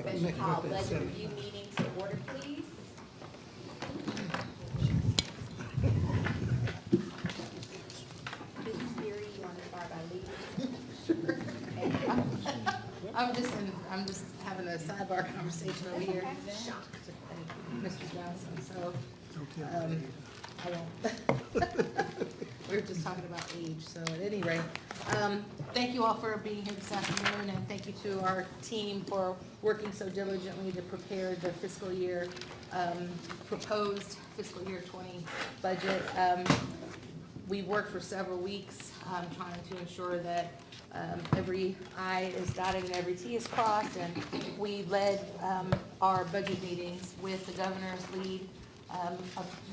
special call budget review meeting to order, please. Mrs. Fury, you want to start by leading? I'm just having a sidebar conversation over here. Okay. Shocked, Mr. Johnson, so, I won't. We were just talking about age, so at any rate, thank you all for being here this afternoon, and thank you to our team for working so diligently to prepare the fiscal year, proposed fiscal year 20 budget. We worked for several weeks, trying to ensure that every I is dotted and every T is crossed, and we led our budget meetings with the governor's lead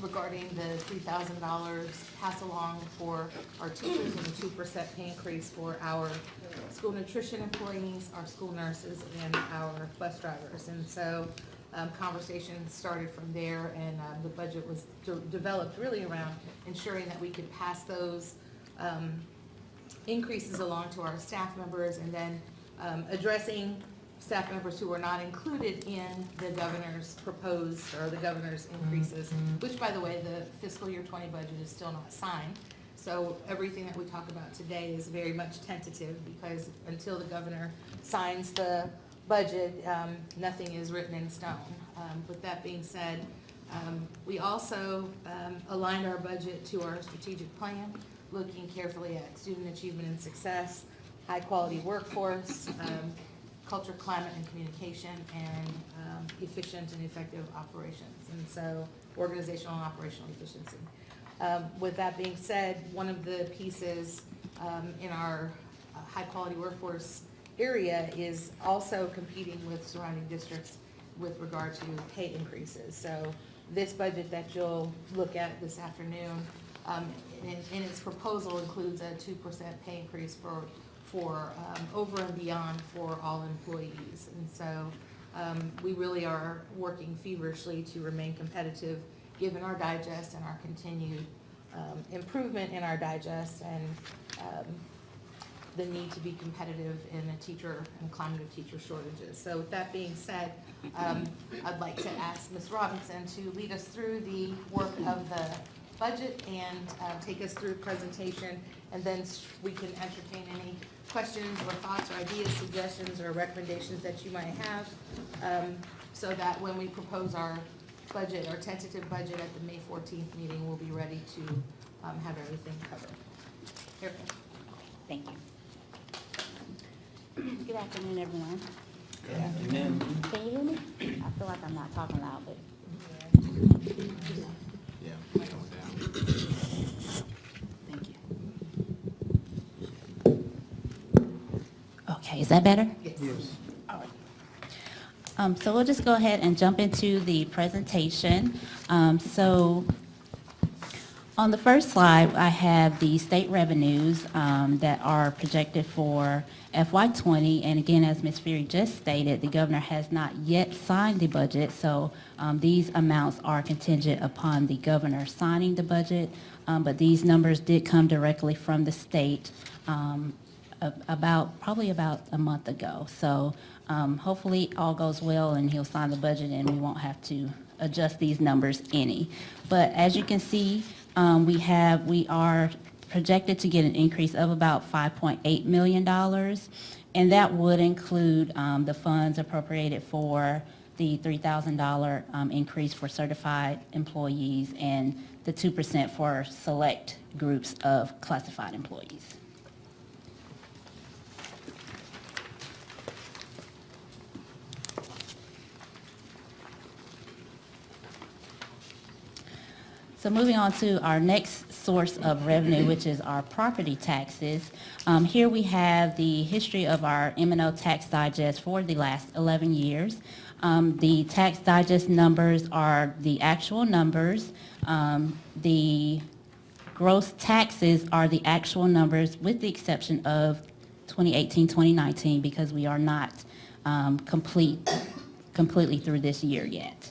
regarding the $3,000 pass along for our teachers and the 2% pay increase for our school nutrition employees, our school nurses, and our bus drivers. And so conversations started from there, and the budget was developed really around ensuring that we could pass those increases along to our staff members, and then addressing staff members who were not included in the governor's proposed, or the governor's increases, which, by the way, the fiscal year 20 budget is still not signed. So everything that we talk about today is very much tentative, because until the governor signs the budget, nothing is written in stone. With that being said, we also aligned our budget to our strategic plan, looking carefully at student achievement and success, high-quality workforce, culture, climate, and communication, and efficient and effective operations, and so organizational and operational efficiency. With that being said, one of the pieces in our high-quality workforce area is also competing with surrounding districts with regard to pay increases. So this budget that you'll look at this afternoon, in its proposal, includes a 2% pay increase for over and beyond for all employees. And so we really are working feverishly to remain competitive, given our digest and our continued improvement in our digest, and the need to be competitive in a teacher and climate of teacher shortages. So with that being said, I'd like to ask Ms. Robinson to lead us through the work of the budget and take us through the presentation, and then we can entertain any questions or thoughts or ideas, suggestions, or recommendations that you might have, so that when we propose our budget, our tentative budget at the May 14th meeting, we'll be ready to have everything covered. Erica. Thank you. Good afternoon, everyone. Good afternoon. Can you hear me? I feel like I'm not talking loud, but Yeah. thank you. Okay, is that better? Yes. All right. So we'll just go ahead and jump into the presentation. So on the first slide, I have the state revenues that are projected for FY20. And again, as Ms. Fury just stated, the governor has not yet signed the budget, so these amounts are contingent upon the governor signing the budget. But these numbers did come directly from the state probably about a month ago. So hopefully all goes well and he'll sign the budget and we won't have to adjust these numbers any. But as you can see, we are projected to get an increase of about $5.8 million, and that would include the funds appropriated for the $3,000 increase for certified employees and the 2% for select groups of classified employees. So moving on to our next source of revenue, which is our property taxes. Here we have the history of our M&O Tax Digest for the last 11 years. The Tax Digest numbers are the actual numbers. The gross taxes are the actual numbers with the exception of 2018, 2019, because we are not completely through this year yet.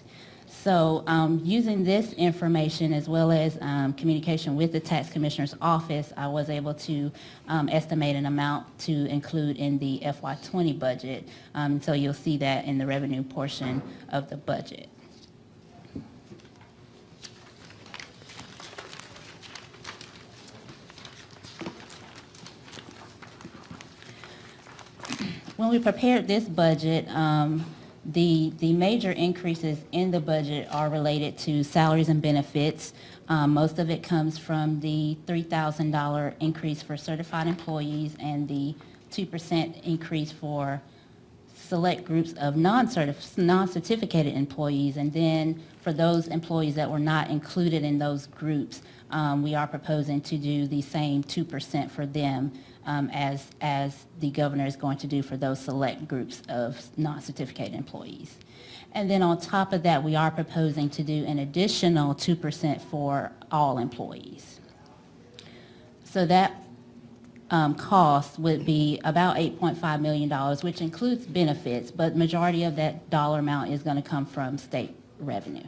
So using this information as well as communication with the tax commissioner's office, I was able to estimate an amount to include in the FY20 budget. So you'll see that in the revenue portion of the budget. When we prepared this budget, the major increases in the budget are related to salaries and benefits. Most of it comes from the $3,000 increase for certified employees and the 2% increase for select groups of non-certificated employees. And then for those employees that were not included in those groups, we are proposing to do the same 2% for them as the governor is going to do for those select groups of non-certificated employees. And then on top of that, we are proposing to do an additional 2% for all employees. So that cost would be about $8.5 million, which includes benefits, but majority of that dollar amount is going to come from state revenue.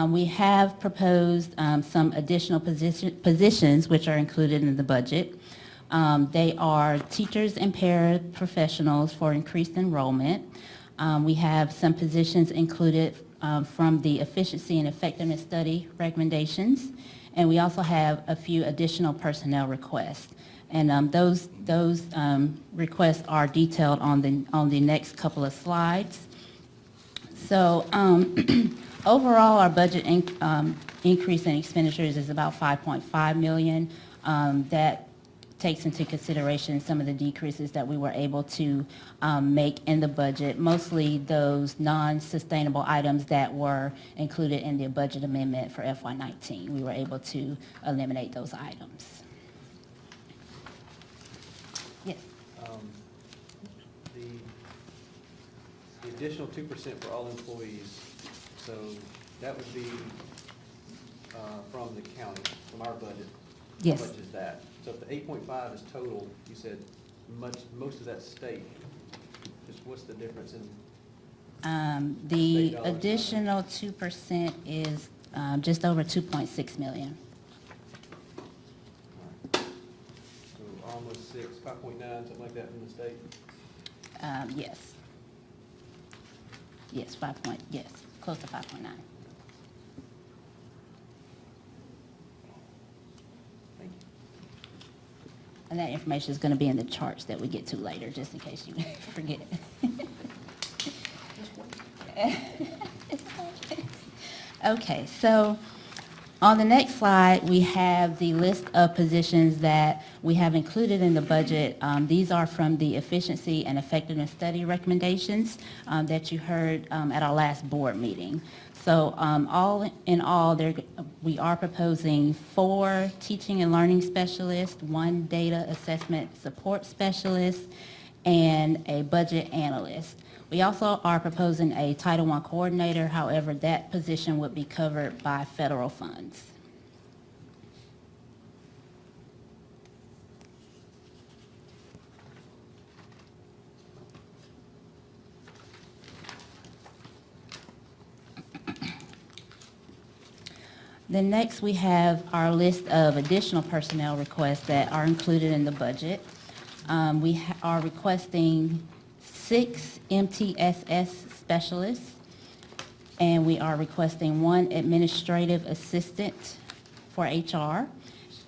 We have proposed some additional positions which are included in the budget. They are teachers and paraprofessionals for increased enrollment. We have some positions included from the efficiency and effectiveness study recommendations, and we also have a few additional personnel requests. And those requests are detailed on the next couple of slides. So overall, our budget increase in expenditures is about $5.5 million. That takes into consideration some of the decreases that we were able to make in the budget, mostly those non-sustainable items that were included in the budget amendment for FY19. We were able to eliminate those items. Yes. The additional 2% for all employees, so that would be from the county, from our budget. Yes. How much is that? So if the 8.5 is total, you said most of that's state. Just what's the difference in? The State dollars. additional 2% is just over $2.6 million. All right. So almost 6, 5.9, something like that from the state? Yes. Yes, close to 5.9. Thank you. And that information is going to be in the charts that we get to later, just in case you forget. Okay, so on the next slide, we have the list of positions that we have included in the budget. These are from the efficiency and effectiveness study recommendations that you heard at our last board meeting. So all in all, we are proposing 4 teaching and learning specialists, 1 data assessment support specialist, and a budget analyst. We also are proposing a Title I coordinator. However, that position would be covered by federal funds. Then next we have our list of additional personnel requests that are included in the budget. We are requesting 6 MTSS specialists, and we are requesting 1 administrative assistant for HR,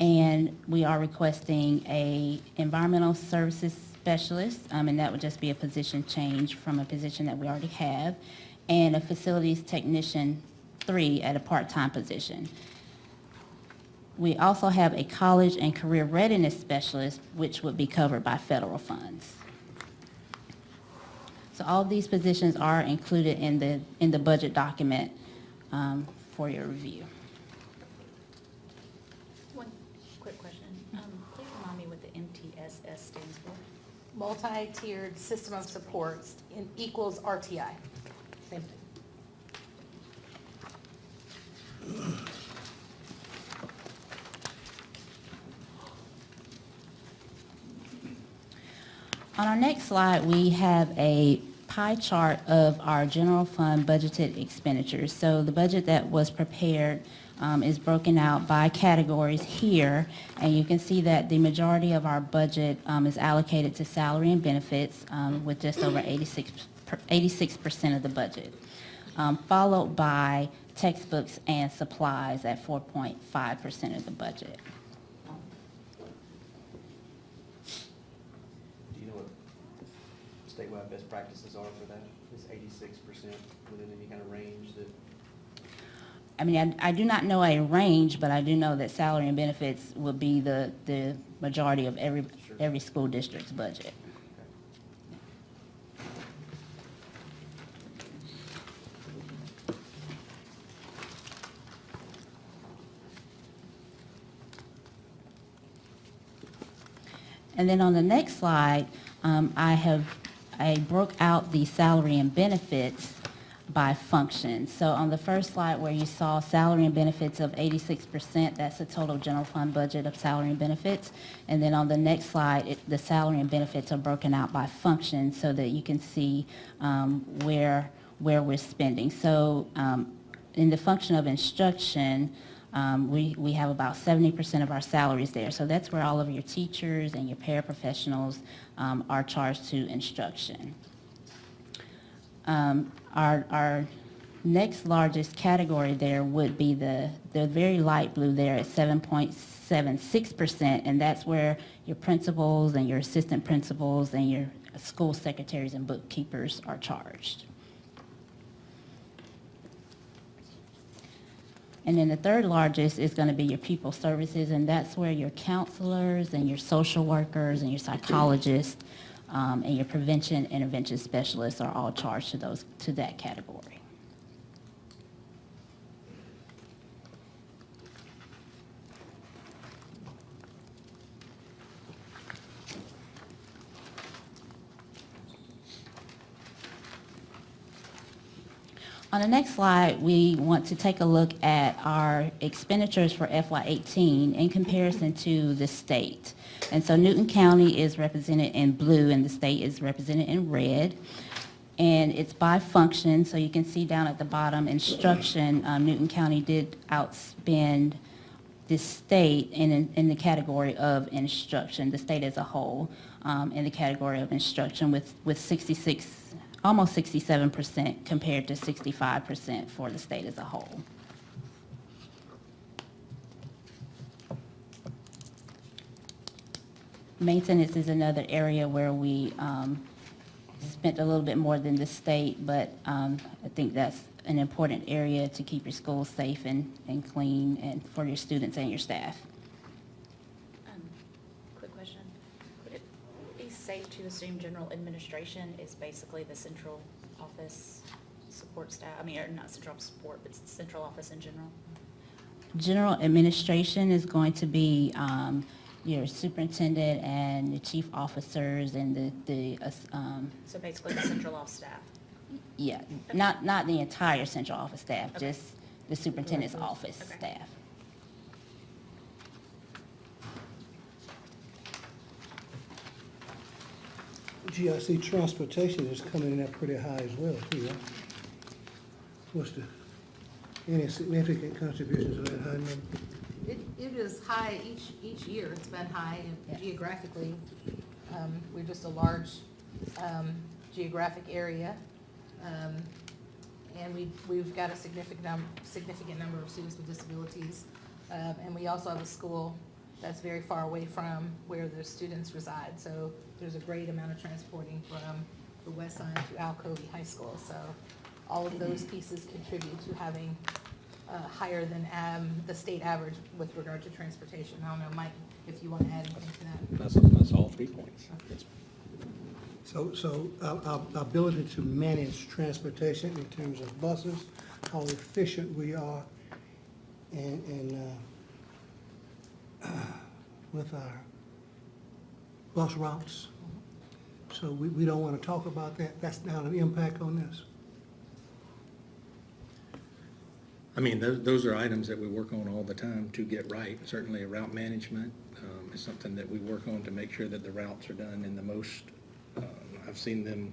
and we are requesting a environmental services specialist, and that would just be a position change from a position that we already have, and a facilities technician 3 at a part-time position. We also have a college and career readiness specialist, which would be covered by federal funds. So all of these positions are included in the budget document for your review. One quick question. Please remind me what the MTSS stands for. Multi-tiered system of supports equals RTI. Same thing. On our next slide, we have a pie chart of our general fund budgeted expenditures. So the budget that was prepared is broken out by categories here, and you can see that the majority of our budget is allocated to salary and benefits with just over 86% of the budget, followed by textbooks and supplies at 4.5% of the budget. Do you know what statewide best practices are for that? Is 86% within any kind of range that? I mean, I do not know a range, but I do know that salary and benefits will be the majority of every school district's budget. And then on the next slide, I broke out the salary and benefits by function. So on the first slide where you saw salary and benefits of 86%, that's the total general fund budget of salary and benefits. And then on the next slide, the salary and benefits are broken out by function so that you can see where we're spending. So in the function of instruction, we have about 70% of our salaries there. So that's where all of your teachers and your paraprofessionals are charged to instruction. Our next largest category there would be the very light blue there at 7.76%, and that's where your principals and your assistant principals and your school secretaries and bookkeepers are charged. And then the third largest is going to be your people services, and that's where your counselors and your social workers and your psychologists and your prevention intervention specialists are all charged to that category. On the next slide, we want to take a look at our expenditures for FY18 in comparison to the state. And so Newton County is represented in blue and the state is represented in red. And it's by function, so you can see down at the bottom, instruction, Newton County did outspend the state in the category of instruction, the state as a whole, in the category of instruction with almost 67% compared to 65% for the state as a whole. Maintenance is another area where we spent a little bit more than the state, but I think that's an important area to keep your schools safe and clean and for your students and your staff. Quick question. Would it be safe to assume general administration is basically the central office support staff? I mean, or not central office support, but central office in general? General administration is going to be your superintendent and the chief officers and So basically the central office staff? yeah, not the entire central office staff, Okay. just the superintendent's office Okay. staff. Gee, I see transportation is coming in at pretty high as well, too, right? What's any significant contributions to that high number? It is high each year. It's been high Yes. geographically. We're just a large geographic area. And we've got a significant number of students with disabilities. And we also have a school that's very far away from where the students reside. So there's a great amount of transporting from the west side to Alcovey High School. So all of those pieces contribute to having higher than the state average with regard to transportation. I don't know, Mike, if you want to add anything to that. That's all 3 points. So our ability to manage transportation in terms of buses, how efficient we are and with our bus routes. So we don't want to talk about that. That's not an impact on this. I mean, those are items that we work on all the time to get right. Certainly, route management is something that we work on to make sure that the routes are done in the most, I've seen them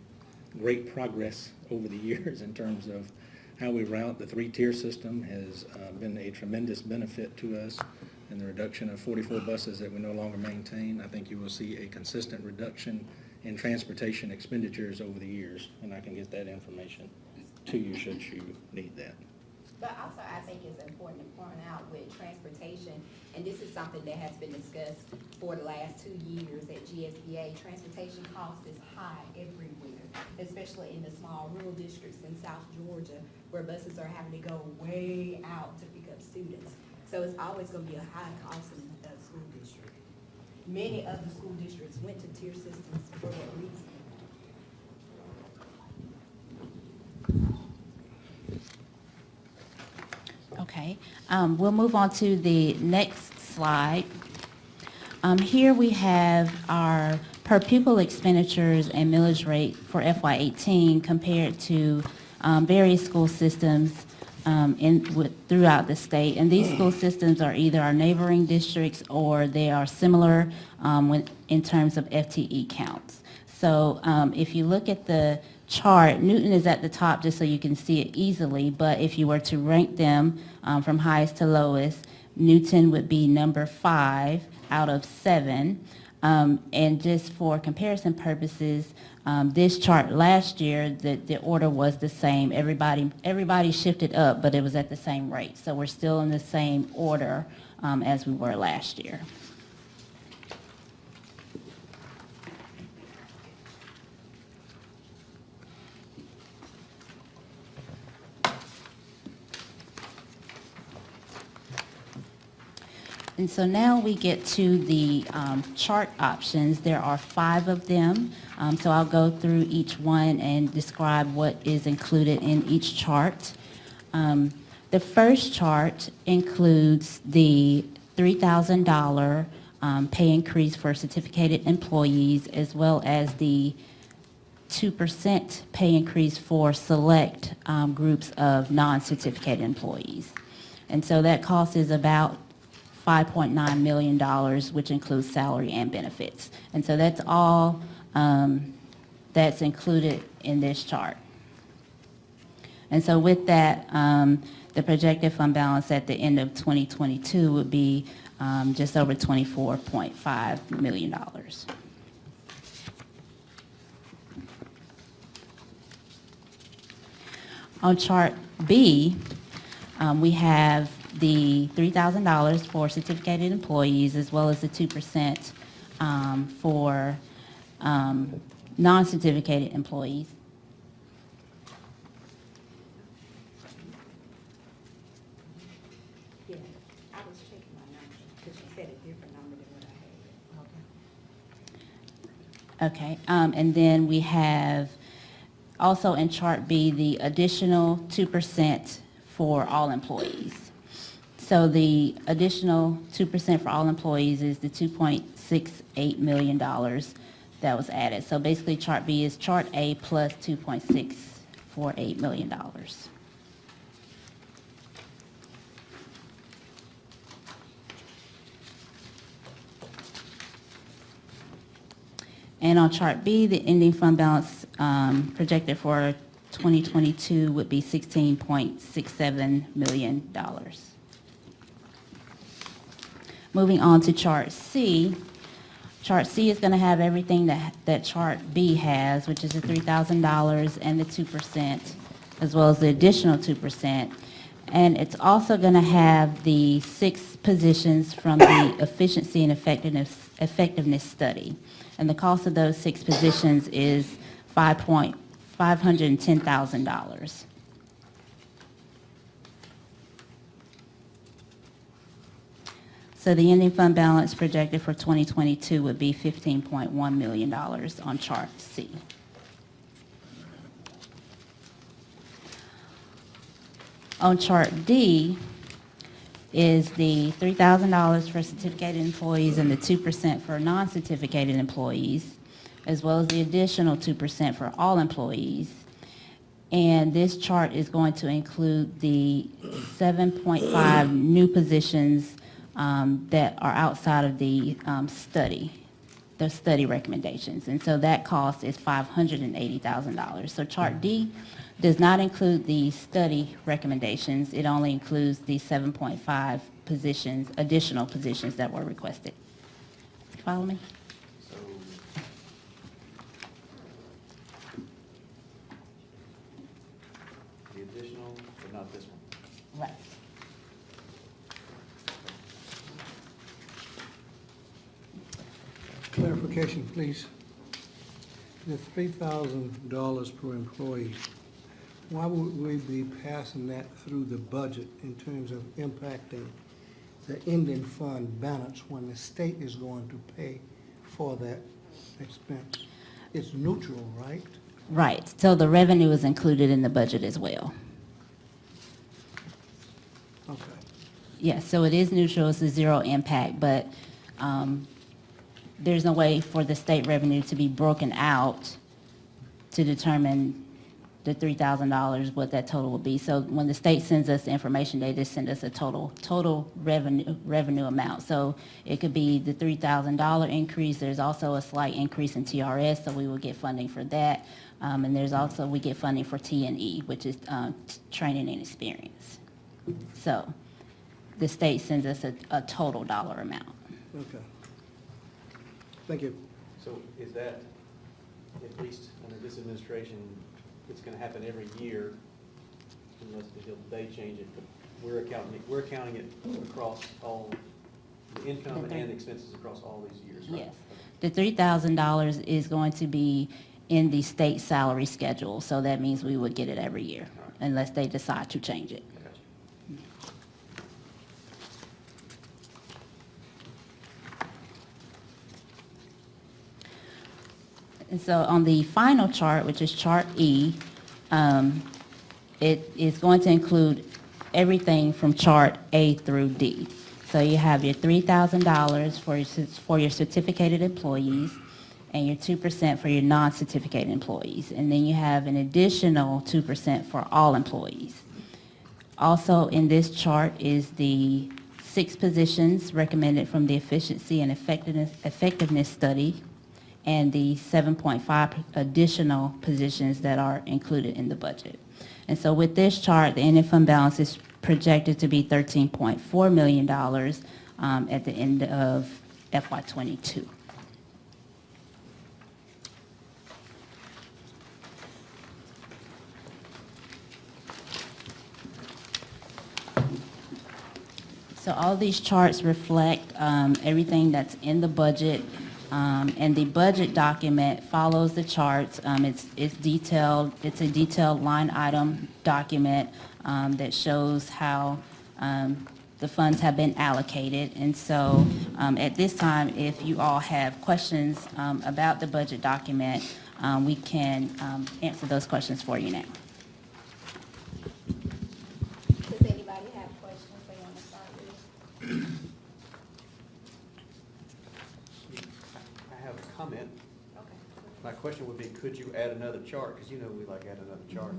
great progress over the years in terms of how we route. The three-tier system has been a tremendous benefit to us, and the reduction of 44 buses that we no longer maintain. I think you will see a consistent reduction in transportation expenditures over the years, and I can get that information to you should you need that. But also, I think it's important to point out with transportation, and this is something that has been discussed for the last 2 years at GSBA, transportation cost is high everywhere, especially in the small rural districts in South Georgia, where buses are having to go way out to pick up students. So it's always gonna be a high cost in the school district. Many other school districts went to tier systems for that reason. Okay, we'll move on to the next slide. Here we have our per pupil expenditures and millage rate for FY18 compared to various school systems throughout the state. And these school systems are either our neighboring districts or they are similar in terms of FTE counts. So if you look at the chart, Newton is at the top just so you can see it easily, but if you were to rank them from highest to lowest, Newton would be number 5 out of 7. And just for comparison purposes, this chart last year, the order was the same. Everybody shifted up, but it was at the same rate. So we're still in the same order as we were last year. And so now we get to the chart options. There are 5 of them. So I'll go through each one and describe what is included in each chart. The first chart includes the $3,000 pay increase for certificated employees, as well as the 2% pay increase for select groups of non-certificated employees. And so that cost is about $5.9 million, which includes salary and benefits. And so that's all that's included in this chart. And so with that, the projected fund balance at the end of 2022 would be just over $24.5 million. On chart B, we have the $3,000 for certificated employees, as well as the 2% for non-certificated employees. Yeah, I was checking my numbers, because you said a different number than what I had. Okay, and then we have also in chart B, the additional 2% for all employees. So the additional 2% for all employees is the $2.68 million that was added. So basically chart B is chart A plus $2.648 million. And on chart B, the ending fund balance projected for 2022 would be $16.67 million. Moving on to chart C. Chart C is going to have everything that chart B has, which is the $3,000 and the 2%, as well as the additional 2%. And it's also going to have the 6 positions from the efficiency and effectiveness study. And the cost of those 6 positions is $510,000. So the ending fund balance projected for 2022 would be $15.1 million on chart C. On chart D is the $3,000 for certificated employees and the 2% for non-certificated employees, as well as the additional 2% for all employees. And this chart is going to include the 7.5 new positions that are outside of the study the study recommendations. And so that cost is $580,000. So Chart D does not include the study recommendations. It only includes the 7.5 positions, additional positions that were requested. Follow me? So, the additional, but not this one. Right. Clarification, please. The $3,000 per employee, why would we be passing that through the budget in terms of impacting the ending fund balance when the state is going to pay for that expense? It's neutral, right? Right. So the revenue is included in the budget as well. Okay. Yes, so it is neutral, it's a zero impact, but there's no way for the state revenue to be broken out to determine the $3,000, what that total will be. So when the state sends us the information, they just send us a total revenue amount. So it could be the $3,000 increase. There's also a slight increase in TRS, so we will get funding for that. And there's also, we get funding for T&E, which is training and experience. So the state sends us a total dollar amount. Okay. Thank you. So is that, at least under this administration, it's gonna happen every year unless they change it, but we're accounting it across all, the income and expenses across all these years, right? Yes. The $3,000 is going to be in the state salary schedule, so that means we would get it every year All right. unless they decide to change it. I got you. And so on the final chart, which is Chart E, it is going to include everything from Chart A through D. So you have your $3,000 for your certificated employees and your 2% for your non-certificated employees. And then you have an additional 2% for all employees. Also in this chart is the 6 positions recommended from the efficiency and effectiveness study and the 7.5 additional positions that are included in the budget. And so with this chart, the ending fund balance is projected to be $13.4 million at the end of FY22. So all these charts reflect everything that's in the budget, and the budget document follows the charts. It's detailed. It's a detailed line item document that shows how the funds have been allocated. And so at this time, if you all have questions about the budget document, we can answer those questions for you now. Does anybody have questions they want to start with? I have a comment. Okay. My question would be, could you add another chart? Because you know we like add another chart.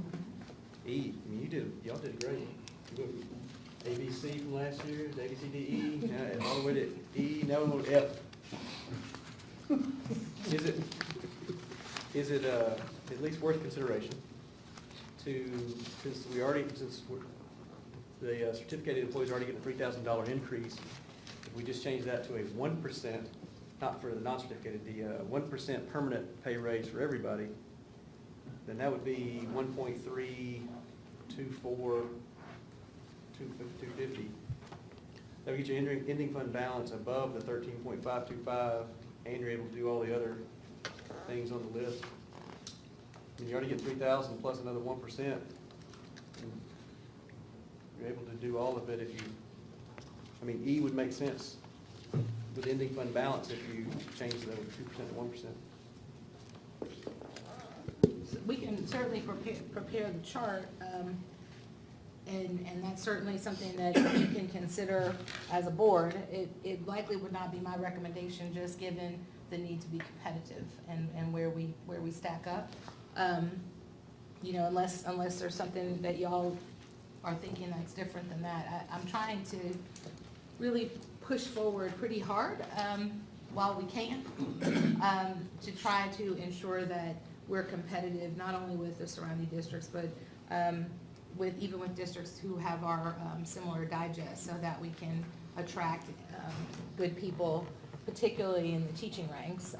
E, I mean, y'all did great. You go ABC from last year, A, B, C, D, E, now all the way to E, now we're going to F. Is it at least worth consideration to, since the certificated employees already getting a $3,000 increase, if we just change that to a 1%, not for the non-certificated, the 1% permanent pay raise for everybody, then that would be 1.324, 250. That would get your ending fund balance above the 13.525, and you're able to do all the other things on the list. I mean, you already get 3,000 plus another 1%. You're able to do all of it if you, I mean, E would make sense with ending fund balance if you change the 2% to 1%. So we can certainly prepare the chart, and that's certainly something that you can consider as a board. It likely would not be my recommendation, just given the need to be competitive and where we stack up. You know, unless there's something that y'all are thinking that's different than that. I'm trying to really push forward pretty hard while we can, to try to ensure that we're competitive, not only with the surrounding districts, but even with districts who have our similar digest, so that we can attract good people, particularly in the teaching ranks,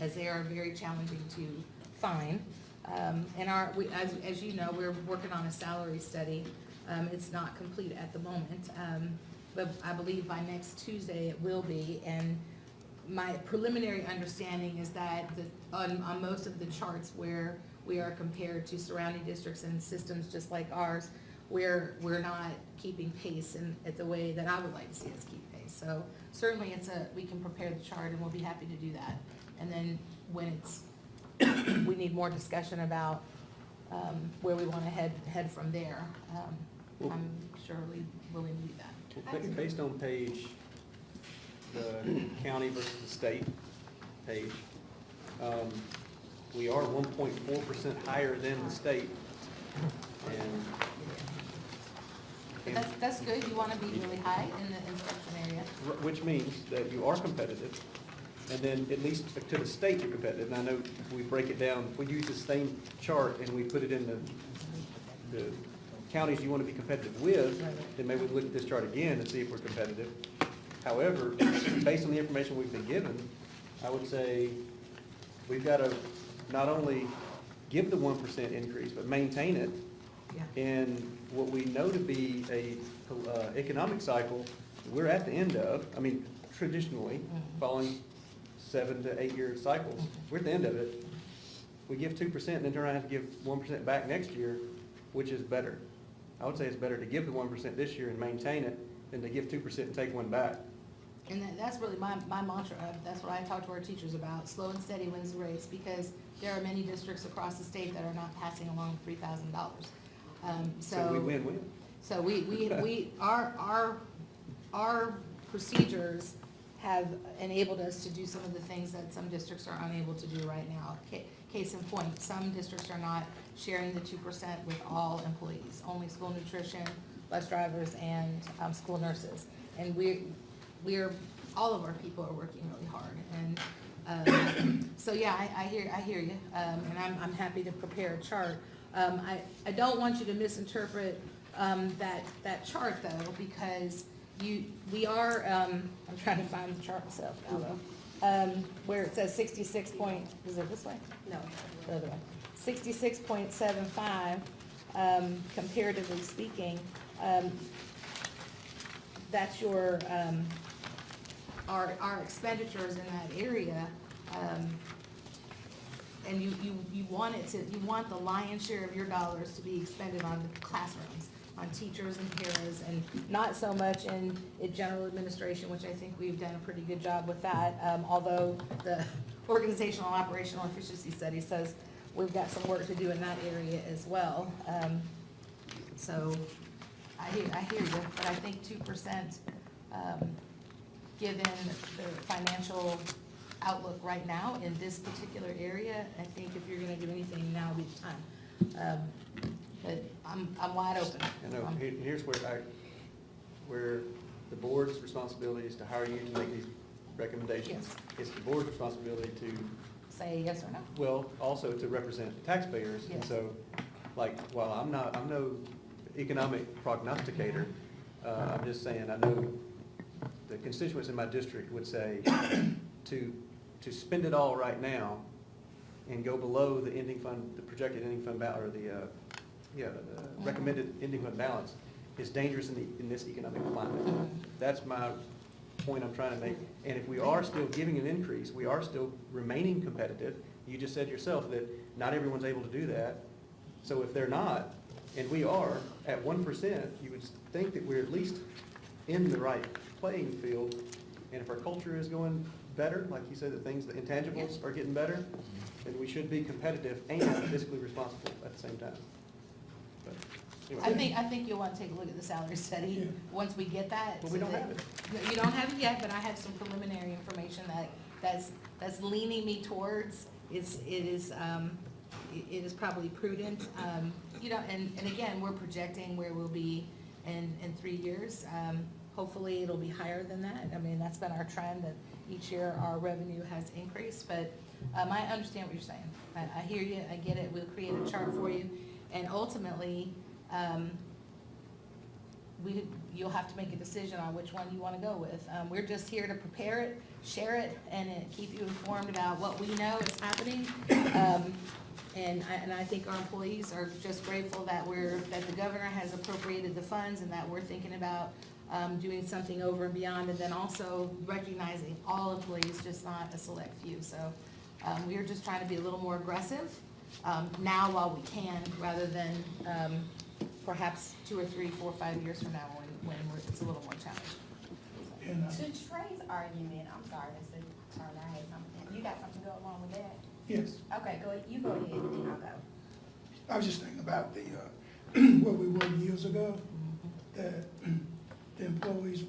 as they are very challenging to find. And as you know, we're working on a salary study. It's not complete at the moment, but I believe by next Tuesday it will be. And my preliminary understanding is that on most of the charts where we are compared to surrounding districts and systems just like ours, we're not keeping pace at the way that I would like to see us keep pace. So certainly we can prepare the chart, and we'll be happy to do that. And then when we need more discussion about where we want to head from there, I'm surely willing to do that. Well, based on page, the county versus the state page, we are 1.4% higher than the state. And That's good. You want to be really high in the instruction area. which means that you are competitive, and then at least to the state you're competitive. And I know we break it down, we use the same chart and we put it in the counties you want to be competitive with, then maybe we look at this chart again and see if we're competitive. However, based on the information we've been given, I would say we've got to not only give the 1% increase, but maintain it. Yeah. And what we know to be a economic cycle, we're at the end of, I mean, traditionally, following 7 to 8 year cycles, we're at the end of it. We give 2% and then turn around and have to give 1% back next year, which is better. I would say it's better to give the 1% this year and maintain it than to give 2% and take one back. And that's really my mantra. That's what I talk to our teachers about. Slow and steady wins the race, because there are many districts across the state that are not passing along $3,000. So we win-win. So our procedures have enabled us to do some of the things that some districts are unable to do right now. Case in point, some districts are not sharing the 2% with all employees, only school nutrition, bus drivers, and school nurses. And all of our people are working really hard. And so yeah, I hear you, and I'm happy to prepare a chart. I don't want you to misinterpret that chart though, because we are, I'm trying to find the chart myself now though, where it says 66 point, is it this way? No, the other way. 66.75, comparatively speaking, that's your, our expenditures in that area, and you want the lion's share of your dollars to be expended on the classrooms, on teachers and paras, and not so much in general administration, which I think we've done a pretty good job with that, although the organizational and operational efficiency study says we've got some work to do in that area as well. So I hear you, but I think 2%, given the financial outlook right now in this particular area, I think if you're gonna do anything, now would be the time. But I'm wide open. I know, here's where the board's responsibility is to hire you to make these recommendations. Yes. It's the board's responsibility to, Say yes or no. well, also to represent the taxpayers. And Yes. so, like, while I'm no economic prognosticator, I'm just saying, I know the constituents in my district would say to spend it all right now and go below the ending fund, the projected ending fund balance, or the recommended ending fund balance is dangerous in this economic climate. That's my point I'm trying to make. And if we are still giving an increase, we are still remaining competitive. You just said yourself that not everyone's able to do that. So if they're not, and we are at 1%, you would think that we're at least in the right playing field. And if our culture is going better, like you said, the intangibles are getting better, then we should be competitive and fiscally responsible at the same time. But anyway. I think you'll want to take a look at the salary study once we get that. But we so don't that- have it. No, you don't have it yet, but I have some preliminary information that's leaning me towards, it is probably prudent. And again, we're projecting where we'll be in 3 years. Hopefully, it'll be higher than that. I mean, that's been our trend, each year our revenue has increased, but I understand what you're saying. I hear you, I get it, we'll create a chart for you, and ultimately, you'll have to make a decision on which one you want to go with. We're just here to prepare it, share it, and keep you informed about what we know is happening. And I think our employees are just grateful that the governor has appropriated the funds and that we're thinking about doing something over and beyond, and then also recognizing all employees, just not a select few. So we're just trying to be a little more aggressive now while we can, rather than perhaps 2 or 3, 4, 5 years from now when it's a little more challenging. And, To Trey's argument, I'm sorry, Mr. Turner, I had something, you got something to go along with that? yes, Okay, you go ahead, and then I'll go. I was just thinking about the, where we were years ago, that the employees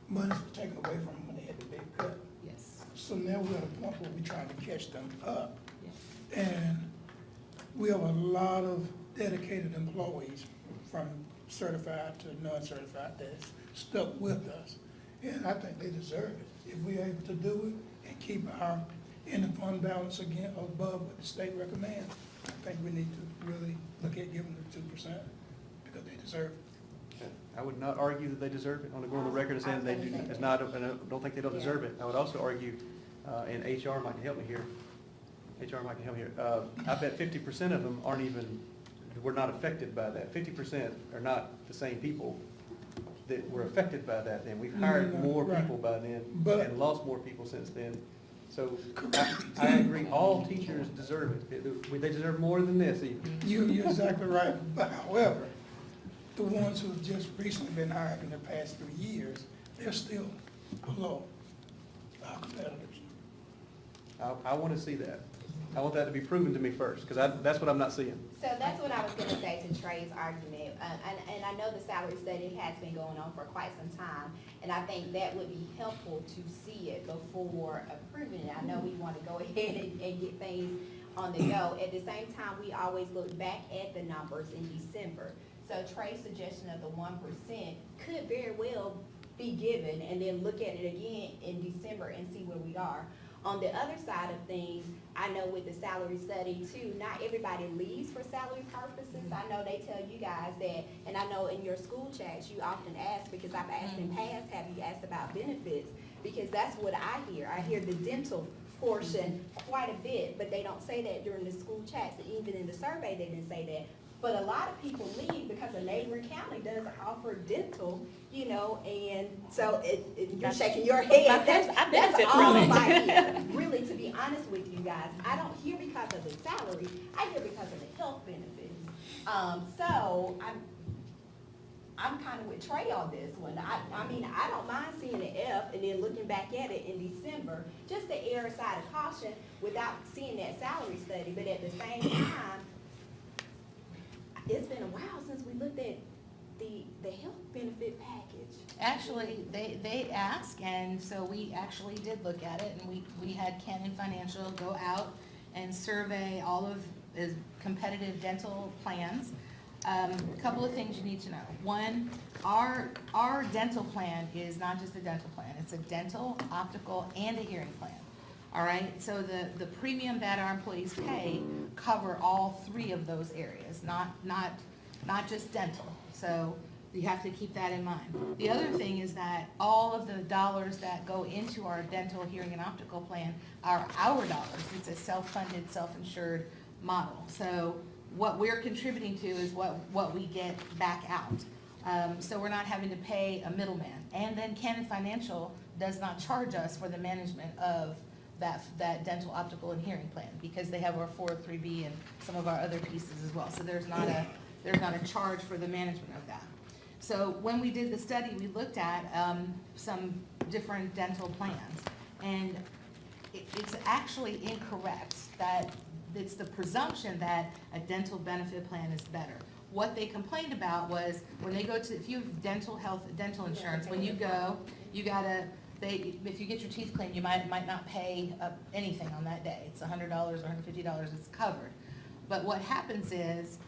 monies were taken away from them when they had the big cut. Yes, So now we're at a point where we're trying to catch them up. yes. And we have a lot of dedicated employees, from certified to non-certified, that's stuck with us. And I think they deserve it. If we're able to do it and keep our ending fund balance again above what the state recommends, I think we need to really look at giving them 2% because they deserve it. I would not argue that they deserve it. I want to go on the record and say that they do, it's not, and I don't think they don't deserve it. I would also argue, and HR might help me here, I bet 50% of them aren't even, were not affected by that. 50% are not the same people that were affected by that then. We've hired more Right. people by then But- and lost more people since then. So I agree, all teachers deserve it. They deserve more than this even. You're exactly right. But however, the ones who have just recently been hired in the past 3 years, they're still below our competitors. I want to see that. I want that to be proven to me first, because that's what I'm not seeing. So that's what I was gonna say to Trey's argument, and I know the salary study has been going on for quite some time, and I think that would be helpful to see it before approving it. I know we wanna go ahead and get things on the go. At the same time, we always look back at the numbers in December. So Trey's suggestion of the 1% could very well be given, and then look at it again in December and see where we are. On the other side of things, I know with the salary study too, not everybody leaves for salary purposes. I know they tell you guys that, and I know in your school chats, you often ask, because I've asked in past, have you asked about benefits? Because that's what I hear. I hear the dental portion quite a bit, but they don't say that during the school chats. And even in the survey, they didn't say that. But a lot of people leave because a neighboring county does offer dental, you know, and so you're shaking your head. I benefit That's all from it. I hear. Really, to be honest with you guys, I don't hear because of the salary, I hear because of the health benefits. So I'm kind of with Trey on this one. I mean, I don't mind seeing an F and then looking back at it in December, just to err aside of caution without seeing that salary study, but at the same time, it's been a while since we looked at the health benefit package. Actually, they asked, and so we actually did look at it, and we had Cannon Financial go out and survey all of the competitive dental plans. A couple of things you need to know. One, our dental plan is not just a dental plan, it's a dental, optical, and a hearing plan. All right, so the premium that our employees pay cover all 3 of those areas, not just dental. So you have to keep that in mind. The other thing is that all of the dollars that go into our dental, hearing, and optical plan are our dollars. It's a self-funded, self-insured model. So what we're contributing to is what we get back out. So we're not having to pay a middleman. And then Cannon Financial does not charge us for the management of that dental, optical, and hearing plan, because they have our 403B and some of our other pieces as well. So there's not a charge for the management of that. So when we did the study, we looked at some different dental plans, and it's actually incorrect that it's the presumption that a dental benefit plan is better. What they complained about was when they go to, if you have dental insurance, when you go, you gotta, if you get your teeth cleaned, you might not pay anything on that day. It's $100 or $150, it's covered. But what happens is,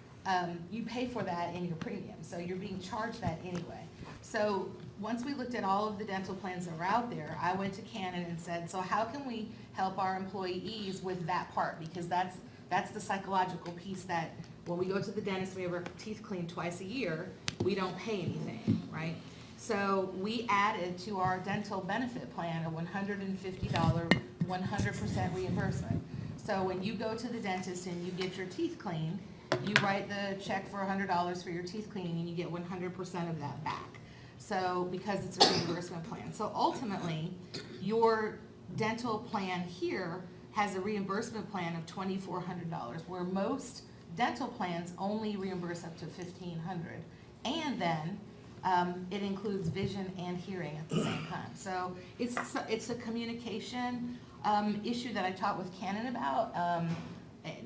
you pay for that in your premium, so you're being charged that anyway. So once we looked at all of the dental plans that were out there, I went to Canon and said, so how can we help our employees with that part? Because that's the psychological piece that when we go to the dentist, we have our teeth cleaned twice a year, we don't pay anything, right? So we added to our dental benefit plan a $150, 100% reimbursement. So when you go to the dentist and you get your teeth cleaned, you write the check for $100 for your teeth cleaning and you get 100% of that back. So, because it's a reimbursement plan. So ultimately, your dental plan here has a reimbursement plan of $2,400, where most dental plans only reimburse up to $1,500. And then, it includes vision and hearing at the same time. So it's a communication, issue that I talked with Canon about,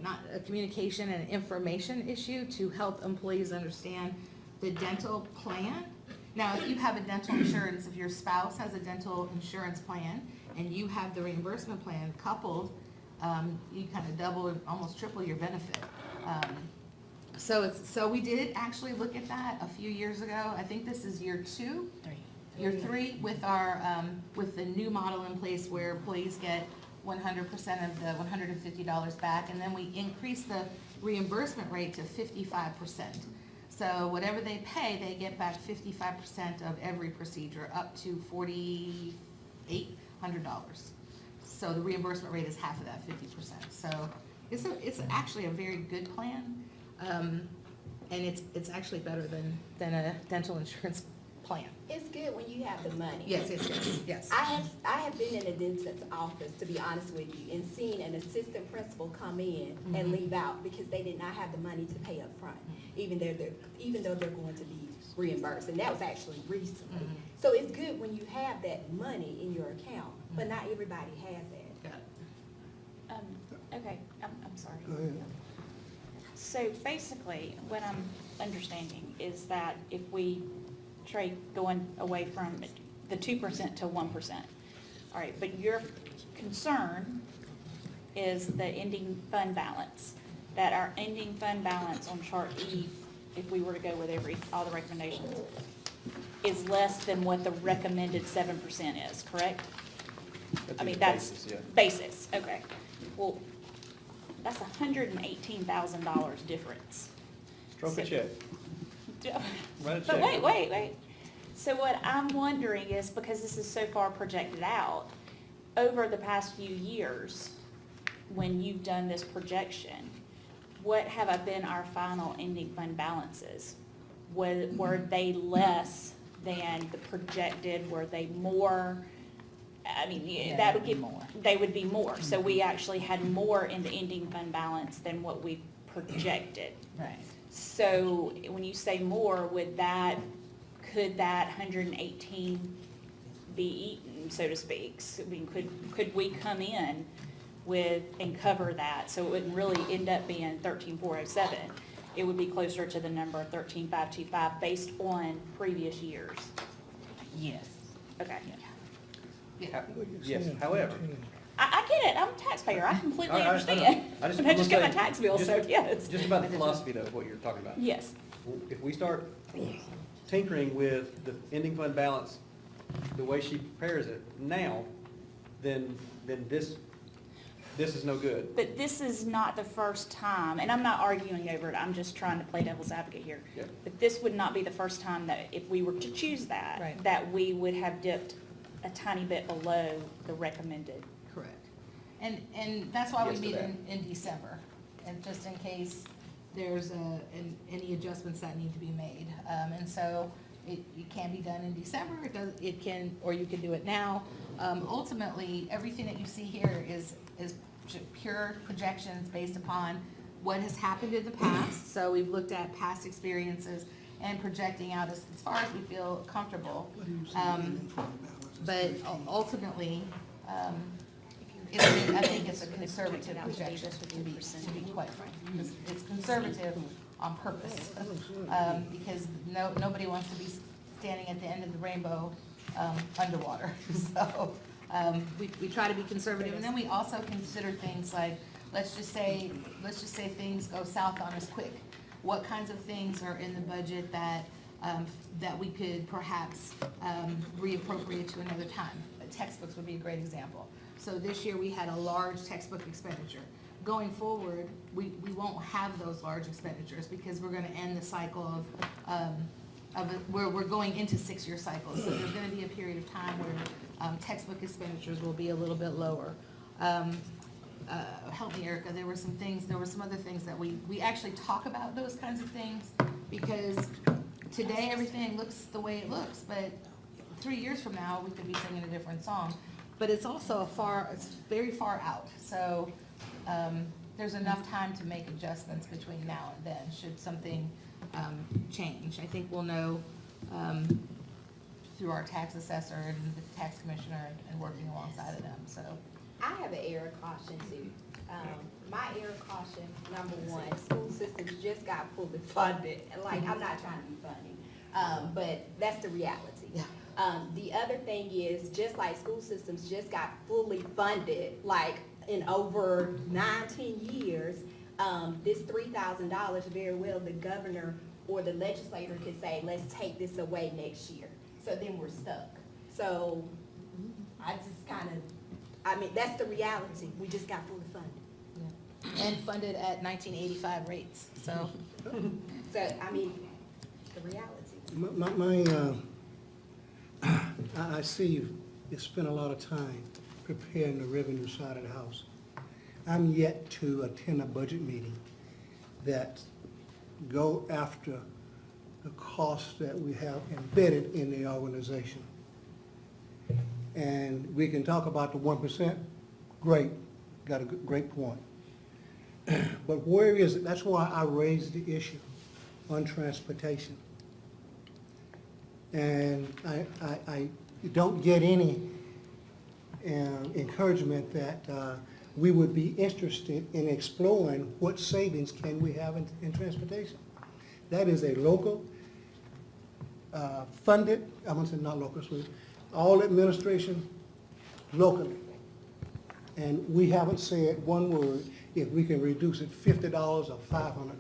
not a communication and information issue to help employees understand the dental plan. Now, if you have a dental insurance, if your spouse has a dental insurance plan and you have the reimbursement plan coupled, you kind of double, almost triple your benefit. So we did actually look at that a few years ago. I think this is year 2. Year 3 with our, with the new model in place where employees get 100% of the $150 back, and then we increased the reimbursement rate to 55%. So whatever they pay, they get back 55% of every procedure, up to $4,800. So the reimbursement rate is half of that, 50%. So it's actually a very good plan, and it's actually better than a dental insurance plan. It's good when you have the money. Yes. I have been in a dentist's office, to be honest with you, and seen an assistant principal come in and leave out because they did not have the money to pay up front, even though they're going to be reimbursed, and that was actually recently. So it's good when you have that money in your account, but not everybody has that. Got it. Okay, I'm sorry. Go ahead. So basically, what I'm understanding is that if we trade going away from the 2% to 1%, all right, but your concern is the ending fund balance, that our ending fund balance on chart E, if we were to go with all the recommendations, is less than what the recommended 7% is, correct? I mean, that's basis, yeah. basis, okay. Well, that's $118,000 difference. Stroke a So- check. Write a But check. wait. So what I'm wondering is, because this is so far projected out, over the past few years, when you've done this projection, what have been our final ending fund balances? Were they less than the projected? Were they more? I mean, Yeah, that would they'd be give, more. they would be more. So we actually had more in the ending fund balance than what we projected. Right. So when you say more, could that 118 be eaten, so to speak? So, I mean, could we come in with and cover that? So it wouldn't really end up being 13,407. It would be closer to the number 13,525 based on previous years. Yes. Okay. Yes, however. I get it. I'm a taxpayer. I completely I understand. I just I just got my wanna say, tax bill, so just- yes. Just about the philosophy though, of what you're talking about. Yes. If we start tinkering with the ending fund balance, the way she prepares it now, then this is no good. But this is not the first time, and I'm not arguing over it, I'm just trying to play devil's advocate here. Yep. But this would not be the first time that, if we were to choose that, Right. that we would have dipped a tiny bit below the recommended. Correct. And that's why we Yes to meet that. in December, and just in case there's any adjustments that need to be made. And so it can be done in December, it can, or you can do it now. Ultimately, everything that you see here is pure projections based upon what has happened in the past. So we've looked at past experiences and projecting out as far as we feel comfortable. But ultimately, I think it's a conservative projection, to be quite frank. It's conservative on purpose, because nobody wants to be standing at the end of the rainbow underwater. So we try to be conservative, and then we also consider things like, let's just say things go south on us quick. What kinds of things are in the budget that that we could perhaps reappropriate to another time. Textbooks would be a great example. So this year, we had a large textbook expenditure. Going forward, we won't have those large expenditures because we're gonna end the cycle where we're going into 6-year cycles. So there's gonna be a period of time where textbook expenditures will be a little bit lower. Help me, Erica, there were some other things that we actually talk about those kinds of things because today everything looks the way it looks, but 3 years from now, we could be singing a different song. But it's also it's very far out. So there's enough time to make adjustments between now and then, should something change. I think we'll know through our tax assessor and the tax commissioner and working alongside of them, so. I have an error of caution too. My error of caution, number one, school systems just got fully funded. Like, I'm not trying to be funny, but that's the reality. Yeah. The other thing is, just like school systems just got fully funded, like in over 19 years, this $3,000, very well, the governor or the legislator could say, let's take this away next year. So then we're stuck. So I just that's the reality. We just got fully funded. And funded at 1985 rates, so. So, it's the reality. I see you spend a lot of time preparing the revenue side of the house. I'm yet to attend a budget meeting that go after the costs that we have embedded in the organization. And we can talk about the 1%, great, got a great point. But where is it? That's why I raised the issue on transportation. And I don't get any encouragement that we would be interested in exploring what savings can we have in transportation. That is a local, funded, I won't say not local, so all administration locally. And we haven't said one word if we can reduce it $50 or $500.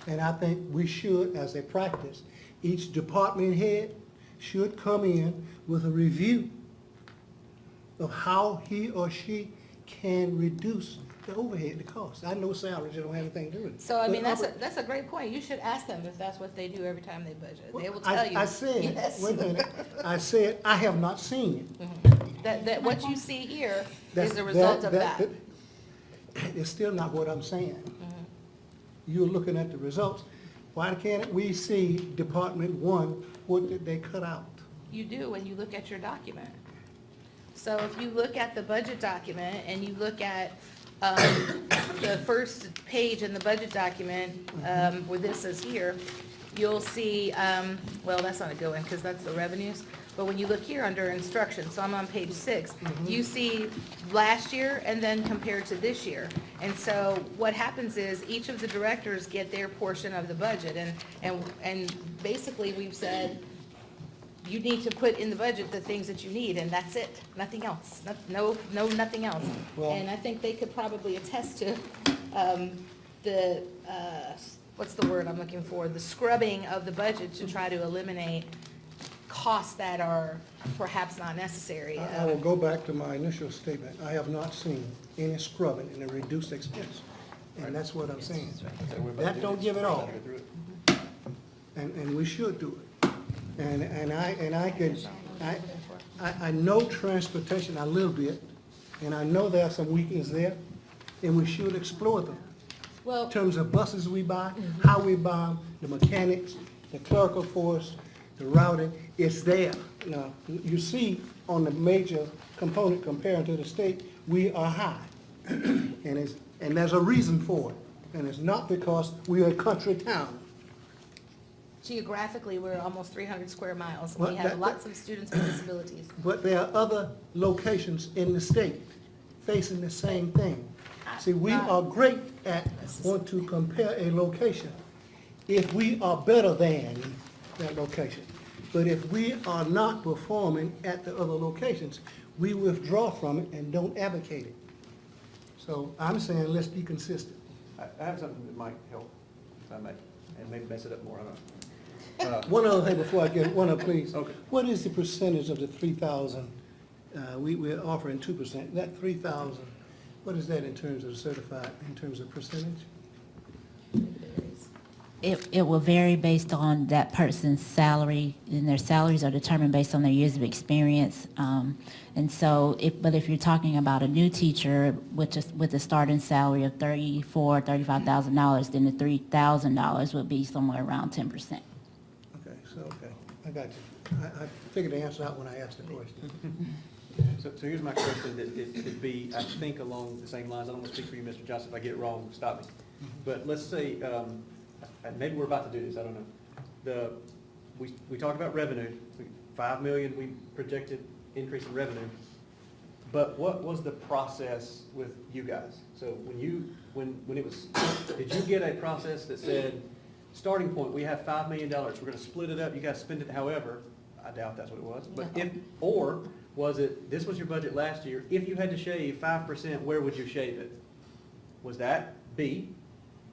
And I think we should, as a practice, each department head should come in with a review of how he or she can reduce the overhead, the cost. I know salaries don't have anything to do with it. So, But that's a great point. You should ask them if that's what they do every time they budget. They will I- tell you. I said, Yes. wait a minute, I said, I have not seen it. That what you see here That's- is a result of that. It's still not what I'm saying. Mm-hmm. You're looking at the results. Why can't we see Department 1, what did they cut out? You do when you look at your document. So if you look at the budget document and you look at the first page in the budget document, where this is here, you'll see, well, that's not a good one because that's the revenues. But when you look here under instruction, so I'm on page 6, you see last year and then compared to this year. And so what happens is each of the directors get their portion of the budget. And basically we've said, you need to put in the budget the things that you need, and that's it, nothing else, nothing else. Well- And I think they could probably attest to the, what's the word I'm looking for, the scrubbing of the budget to try to eliminate costs that are perhaps not necessary. I will go back to my initial statement. I have not seen any scrubbing in a reduced expense. And that's what I'm saying. That don't give it all. And we should do it. And I know transportation a little bit, and I know there are some weaknesses there, and we should explore them. In Well, terms of buses we buy, how we buy them, the mechanics, the clerical force, the routing, it's there. Now, you see on the major component compared to the state, we are high. And there's a reason for it. And it's not because we're a country town. geographically, we're almost 300 square miles. Well, We have that- lots of students with disabilities. But there are other locations in the state facing the same thing. See, we are great at want to compare a location if we are better than that location. But if we are not performing at the other locations, we withdraw from it and don't advocate it. So I'm saying let's be consistent. I have something that might help, if I may, and maybe mess it up more, I don't know. One other thing before I get, one other, please. Okay. What is the percentage of the 3,000? We're offering 2%. That 3,000, what is that in terms of certified, in terms of percentage? It will vary based on that person's salary, and their salaries are determined based on their years of experience. And so, but if you're talking about a new teacher with a starting salary of $35,000, then the $3,000 would be somewhere around 10%. Okay, I got you. I figured the answer out when I asked the question. So here's my question, that it could be, I think along the same lines, I don't want to speak for you, Mr. Johnson, if I get it wrong, stop me. But let's say, and maybe we're about to do this, I don't know. We talked about revenue, 5 million we projected increase in revenue. But what was the process with you guys? So when it was, did you get a process that said, starting point, we have $5 million, we're gonna split it up, you guys spend it however? I doubt that's what it was, but or was it, this was your budget last year, if you had to shave 5%, where would you shave it? Was that B?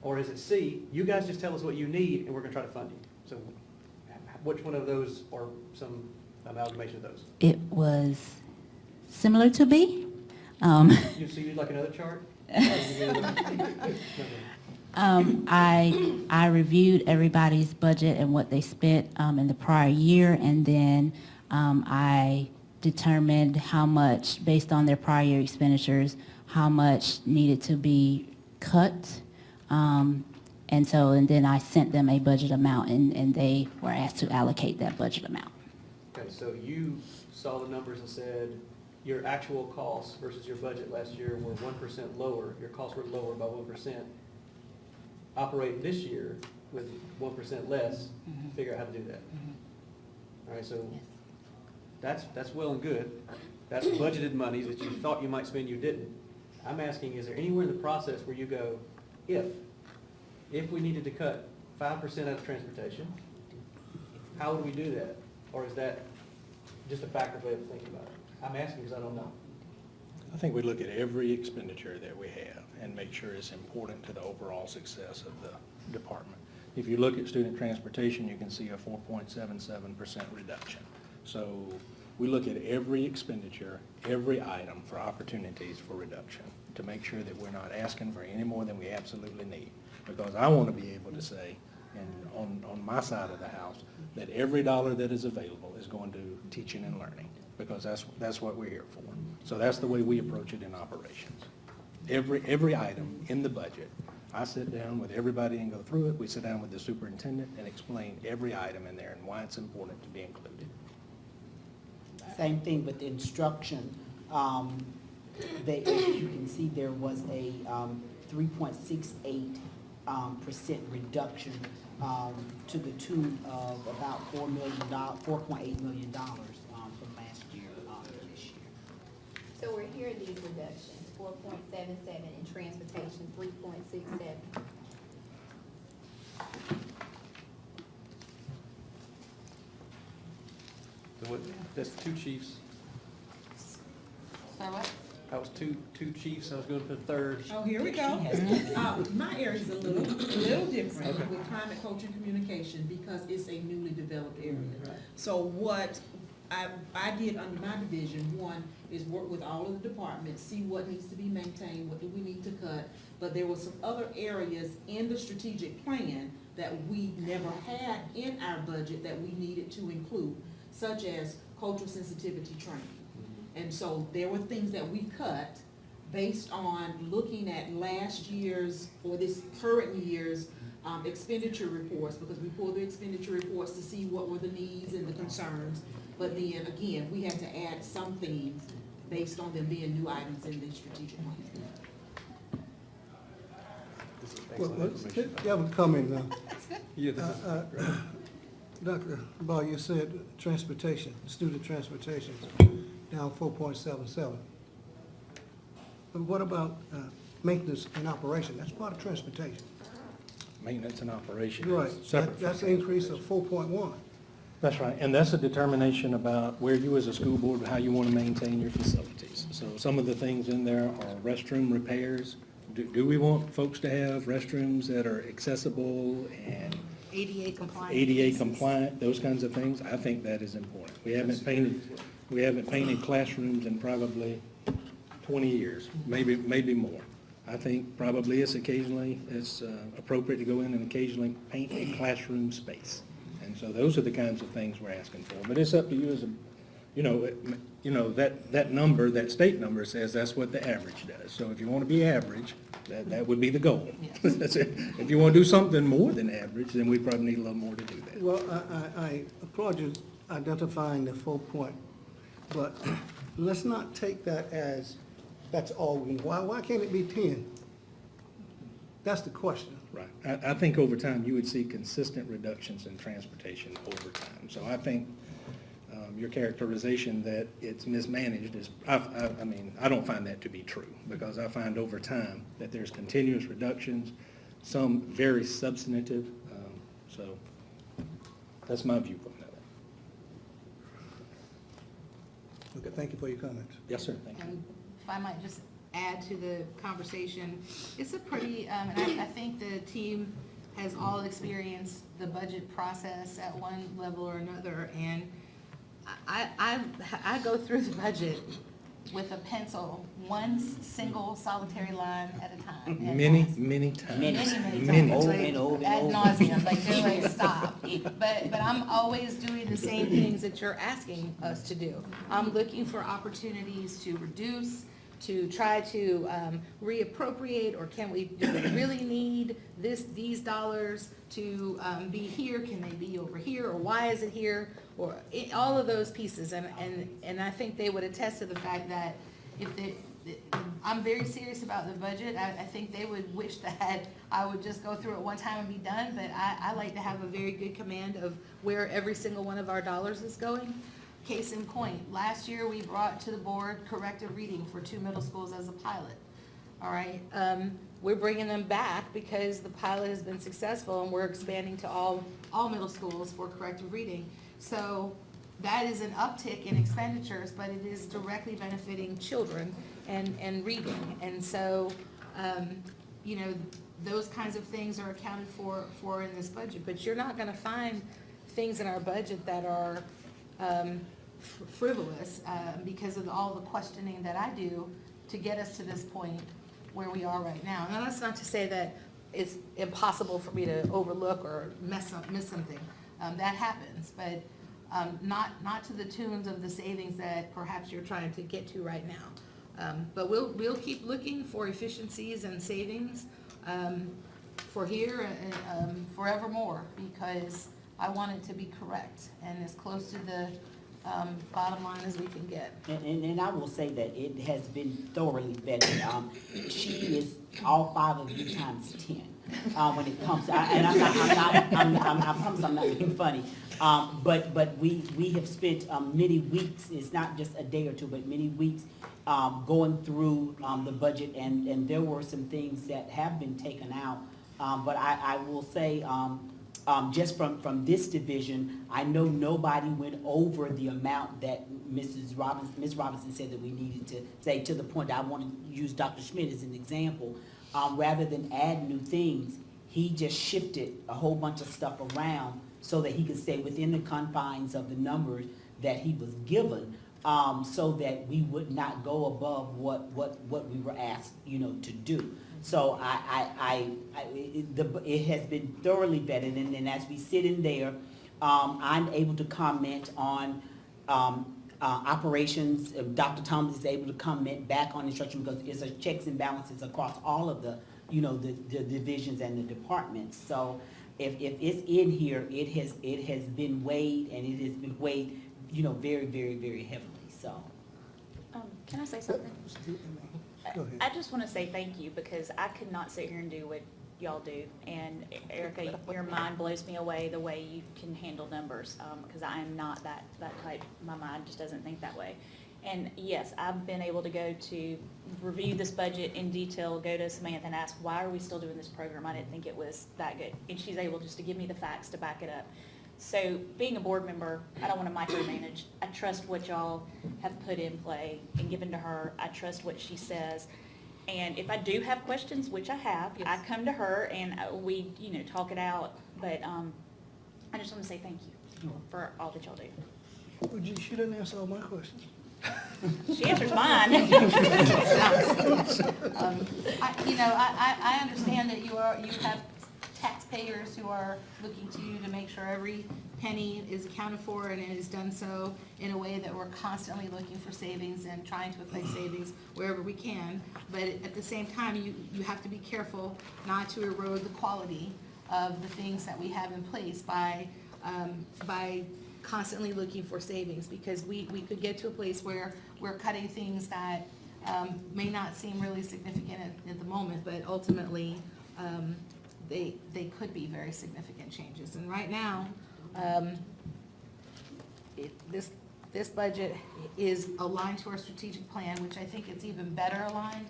Or is it C, you guys just tell us what you need and we're gonna try to fund you? So which one of those, or some amalgamation of those? It was similar to B. So you'd like another chart? I reviewed everybody's budget and what they spent in the prior year, and then I determined how much, based on their prior year expenditures, how much needed to be cut. And then I sent them a budget amount, and they were asked to allocate that budget amount. Okay, so you saw the numbers and said, your actual costs versus your budget last year were 1% lower, your costs were lower by 1%. Operate this year with 1% less, figure out how to do that. All right, so that's well and good. That's budgeted money that you thought you might spend, you didn't. I'm asking, is there anywhere in the process where you go, if we needed to cut 5% out of transportation, how would we do that? Or is that just a backward way of thinking about it? I'm asking because I don't know. I think we look at every expenditure that we have and make sure it's important to the overall success of the department. If you look at student transportation, you can see a 4.77% reduction. So we look at every expenditure, every item for opportunities for reduction to make sure that we're not asking for any more than we absolutely need. Because I want to be able to say, and on my side of the house, that every dollar that is available is going to teaching and learning, because that's what we're here for. So that's the way we approach it in operations. Every item in the budget, I sit down with everybody and go through it. We sit down with the superintendent and explain every item in there and why it's important to be included. Same thing with instruction. As you can see, there was a 3.68% reduction to the tune of about $4.8 million from last year to this year. So we're hearing these reductions, 4.77 in transportation, 3.67. So what, that's two chiefs. Sorry, what? That was two chiefs, I was going for the third. Oh, here we go. My area is a little different with climate coach and communication because it's a newly developed area. So what I did under my division, one, is work with all of the departments, see what needs to be maintained, what do we need to cut. But there were some other areas in the strategic plan that we never had in our budget that we needed to include, such as cultural sensitivity training. And so there were things that we cut based on looking at last year's or this current year's expenditure reports, because we pulled the expenditure reports to see what were the needs and the concerns. But then again, we had to add some things based on them being new items in the strategic plan. This is Well, excellent information. you have a comment now. Yeah, this is great. Dr. Ball, you said transportation, student transportation, down 4.77. But what about maintenance and operation? That's part of transportation. Maintenance and operation Right, is separate. that's an increase of 4.1. That's right, and that's a determination about where you as a school board, how you want to maintain your facilities. So some of the things in there are restroom repairs. Do we want folks to have restrooms that are accessible and ADA compliant. ADA spaces. compliant, those kinds of things, I think that is important. We haven't painted classrooms in probably 20 years, maybe more. I think probably it's appropriate to go in and occasionally paint a classroom space. And so those are the kinds of things we're asking for. But it's up to you that number, that state number says that's what the average does. So if you want to be average, that would be the goal. That's it. If you want to do something more than average, then we probably need a little more to do that. Well, I applaud you identifying the 4 point, but let's not take that as, that's all we need. Why can't it be 10? That's the question. Right. I think over time, you would see consistent reductions in transportation over time. So I think your characterization that it's mismanaged is, I don't find that to be true, because I find over time that there's continuous reductions, some very substantive, so that's my viewpoint of it. Okay, thank you for your comments. Yes, sir, thank you. And if I might just add to the conversation, it's a pretty, and I think the team has all experienced the budget process at one level or another, and I go through the budget with a pencil, one single solitary line at a time. and Many ask- times. Many Many times. Over like, and over and ad over. nauseam, like they're like, stop. But I'm always doing the same things that you're asking us to do. I'm looking for opportunities to reduce, to try to reappropriate, or do we really need these dollars to be here? Can they be over here, or why is it here? Or all of those pieces, and I think they would attest to the fact that I'm very serious about the budget. I think they would wish that I would just go through it one time and be done, but I like to have a very good command of where every single one of our dollars is going. Case in point, last year we brought to the board corrective reading for 2 middle schools as a pilot. All right, we're bringing them back because the pilot has been successful, and we're expanding to all middle schools for corrective reading. So that is an uptick in expenditures, but it is directly benefiting children and reading. And so, those kinds of things are accounted for in this budget. But you're not gonna find things in our budget that are frivolous because of all the questioning that I do to get us to this point where we are right now. Now, that's not to say that it's impossible for me to overlook or miss something. That happens, but not to the tunes of the savings that perhaps you're trying to get to right now. But we'll keep looking for efficiencies and savings for here and forevermore, because I want it to be correct and as close to the bottom line as we can get. And I will say that it has been thoroughly vetted. She is all 5 of you times 10 when it comes, and I promise I'm not being funny. But we have spent many weeks, it's not just a day or two, but many weeks going through the budget, and there were some things that have been taken out. But I will say, just from this division, I know nobody went over the amount that Ms. Robinson said that we needed to say, to the point that I want to use Dr. Schmidt as an example. Rather than add new things, he just shifted a whole bunch of stuff around so that he could stay within the confines of the numbers that he was given, so that we would not go above what we were asked, to do. So it has been thoroughly vetted, and as we sit in there, I'm able to comment on operations. Dr. Thomas is able to comment back on instruction, because it's a checks and balances across all of the divisions and the departments. So if it's in here, it has been weighed, and it has been weighed, very, very, very heavily, so. Can I say something? Go ahead. I just want to say thank you, because I could not sit here and do what y'all do. And Erica, your mind blows me away the way you can handle numbers, because I am not that type. My mind just doesn't think that way. And yes, I've been able to go to review this budget in detail, go to Samantha and ask, why are we still doing this program? I didn't think it was that good. And she's able just to give me the facts to back it up. So being a board member, I don't want to micromanage. I trust what y'all have put in play and given to her. I trust what she says. And if I do have questions, which I have, I Yes. come to her and we, talk it out. But I just want to say thank you for all that y'all do. Well, she didn't answer all my questions. She answers mine. I understand that you have taxpayers who are looking to you to make sure every penny is accounted for, and it is done so in a way that we're constantly looking for savings and trying to affect savings wherever we can. But at the same time, you have to be careful not to erode the quality of the things that we have in place by constantly looking for savings, because we could get to a place where we're cutting things that may not seem really significant at the moment, but ultimately, they could be very significant changes. And right now, this budget is aligned to our strategic plan, which I think it's even better aligned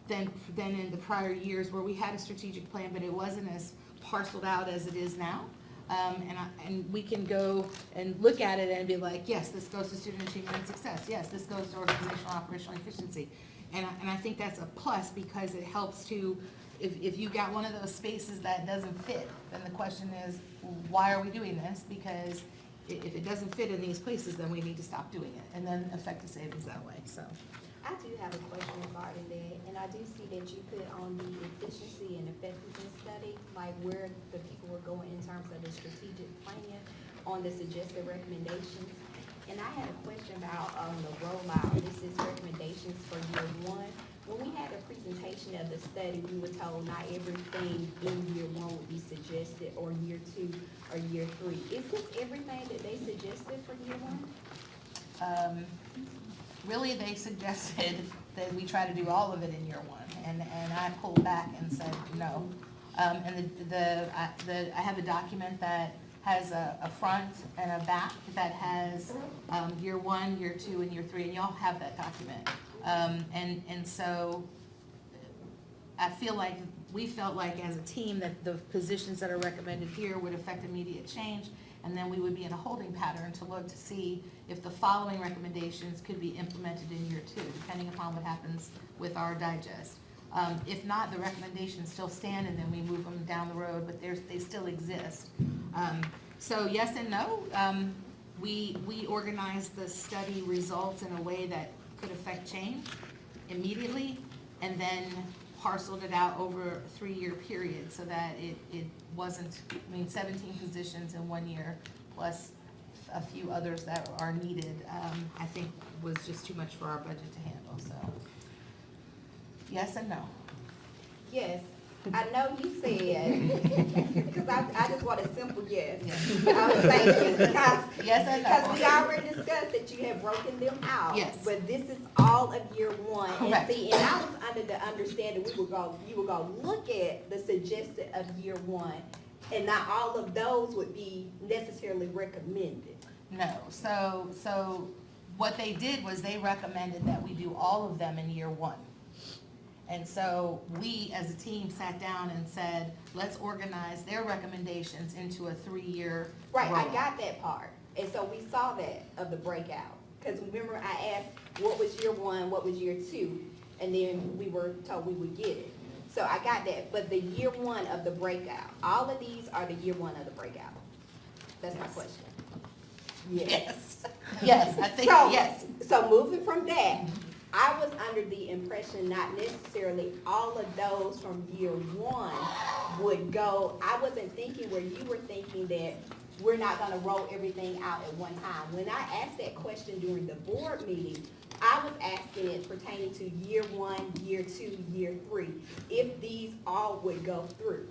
than in the prior years where we had a strategic plan, but it wasn't as parceled out as it is now. And we can go and look at it and be like, yes, this goes to student achievement and success. Yes, this goes to organizational operational efficiency. And I think that's a plus, because it helps to, if you got one of those spaces that doesn't fit, then the question is, why are we doing this? Because if it doesn't fit in these places, then we need to stop doing it and then affect the savings that way, so. I do have a question regarding that, and I do see that you put on the efficiency and effectiveness study, like where the people were going in terms of the strategic plan on the suggested recommendations. And I had a question about the rollout. This is recommendations for year one. When we had a presentation of the study, we were told not everything in year one would be suggested, or year two, or year three. Is this everything that they suggested for year one? Really, they suggested that we try to do all of it in year one, and I pulled back and said no. And I have a document that has a front and a back that has year one, year two, and year three, and y'all have that document. And so I feel like, we felt like as a team that the positions that are recommended here would affect immediate change, and then we would be in a holding pattern to look to see if the following recommendations could be implemented in year two, depending upon what happens with our digest. If not, the recommendations still stand, and then we move them down the road, but they still exist. So yes and no. We organized the study results in a way that could affect change immediately, and then parceled it out over a 3-year period so that it wasn't, 17 positions in 1 year plus a few others that are needed, I think was just too much for our budget to handle, so. Yes and no. Yes, I know you said, because I just want a simple yes. Yes. I was thinking, because Yes and no. because we already discussed that you have broken them out. Yes. But this is all of year one. Correct. And see, and I was under the understanding you were gonna look at the suggested of year one, and not all of those would be necessarily recommended. No, so what they did was they recommended that we do all of them in year one. And so we, as a team, sat down and said, let's organize their recommendations into a 3-year Right, I rollout. got that part. And so we saw that of the breakout. Because remember, I asked, what was year one, what was year two? And then we were told we would get it. So I got that, but the year one of the breakout, all of these are the year one of the breakout. That's my Yes. question. Yes, yes, I think, So- yes. So moving from that, I was under the impression not necessarily all of those from year one would go. I wasn't thinking where you were thinking that we're not gonna roll everything out at one time. When I asked that question during the board meeting, I was asking it pertaining to year one, year two, year three, if these all would go through.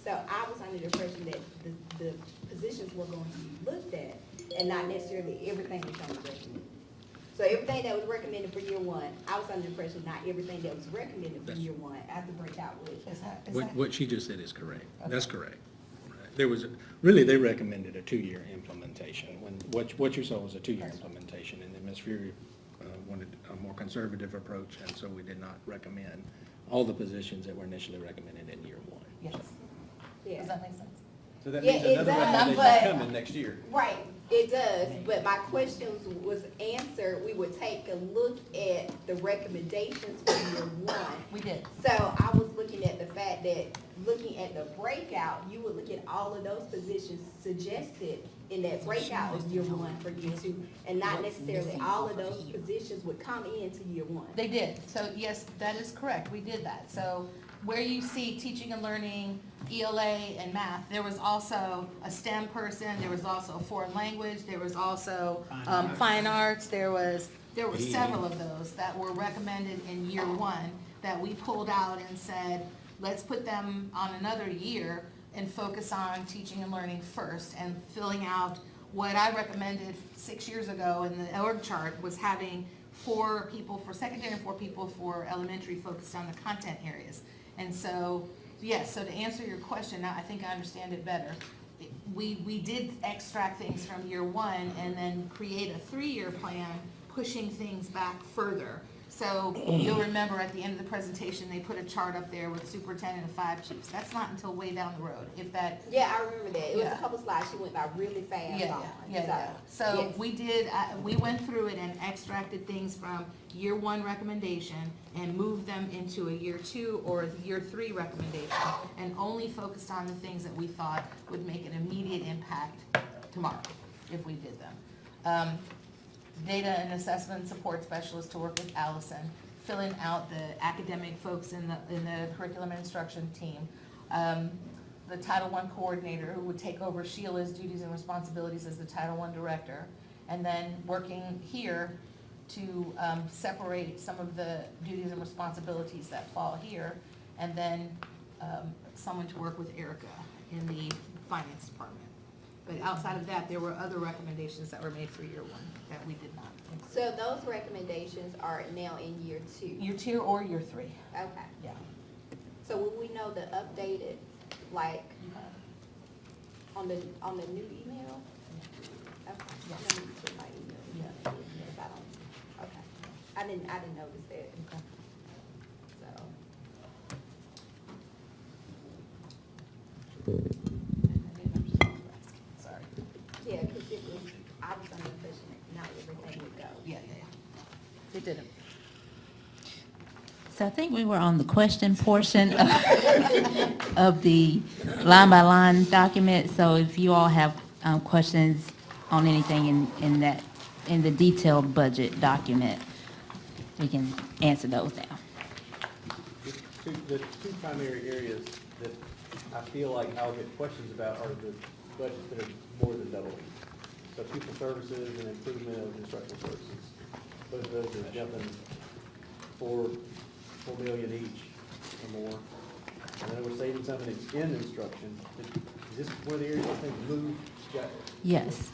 So I was under the impression that the positions were going to be looked at and not necessarily everything was going to be recommended. So everything that was recommended for year one, I was under the impression not everything that was recommended for year one after breakout would. What she just said is correct. That's correct. There was, really, they recommended a 2-year implementation, when what you saw was a 2-year implementation, and then Ms. Fury wanted a more conservative approach, and so we did not recommend all the positions that were initially recommended in year one. Yes. Yeah. Does that make sense? So that Yeah, means it another does, recommendation's but- coming next year. Right, It does, but my questions was answered, we would take a look at the recommendations for year one. We did. So I was looking at the fact that, looking at the breakout, you would look at all of those positions suggested in that breakout of year one for year two, and not necessarily all of those positions would come into year one. They did. So yes, that is correct. We did that. So where you see teaching and learning, ELA and math, there was also a STEM person, there was also a foreign language, there was also fine arts, there were several of those that were recommended in year one that we pulled out and said, let's put them on another year and focus on teaching and learning first, and filling out what I recommended 6 years ago in the org chart was having 4 people for secondary and 4 people for elementary focused on the content areas. And so, yes, so to answer your question, now I think I understand it better. We did extract things from year one and then create a 3-year plan, pushing things back further. So you'll remember at the end of the presentation, they put a chart up there with superintendent and 5 chiefs. That's not until way down the road, if that. Yeah, I remember that. It was Yeah. a couple slides she went by really fast Yeah, on. yeah. So yes. we did, we went through it and extracted things from year one recommendation and moved them into a year 2 or year 3 recommendation, and only focused on the things that we thought would make an immediate impact tomorrow, if we did them. Data and assessment support specialist to work with Allison, filling out the academic folks in the curriculum and instruction team. The Title I coordinator who would take over Sheila's duties and responsibilities as the Title I director, and then working here to separate some of the duties and responsibilities that fall here, and then someone to work with Erica in the finance department. But outside of that, there were other recommendations that were made for year one that we did not include. So those recommendations are now in year 2. Year 2 or year 3, Okay. yeah. So will we know the updated, like, on the new email? Okay. Yeah. Let me check my email. Yeah. Because I don't, okay. I didn't notice that. Okay. So, Sorry. yeah, because it was, I was under the impression that not everything would go. Yeah. It didn't. So I think we were on the question portion of the line-by-line document. So if you all have questions on anything in the detailed budget document, we can answer those now. The two primary areas that I feel like I'll get questions about are the budgets that are more than doubling. So pupil services and improvement of instructional services. Both of those are jumping $4 million each or more. And then we're saving something that's in instruction. Is this one of the areas I think move? Yes.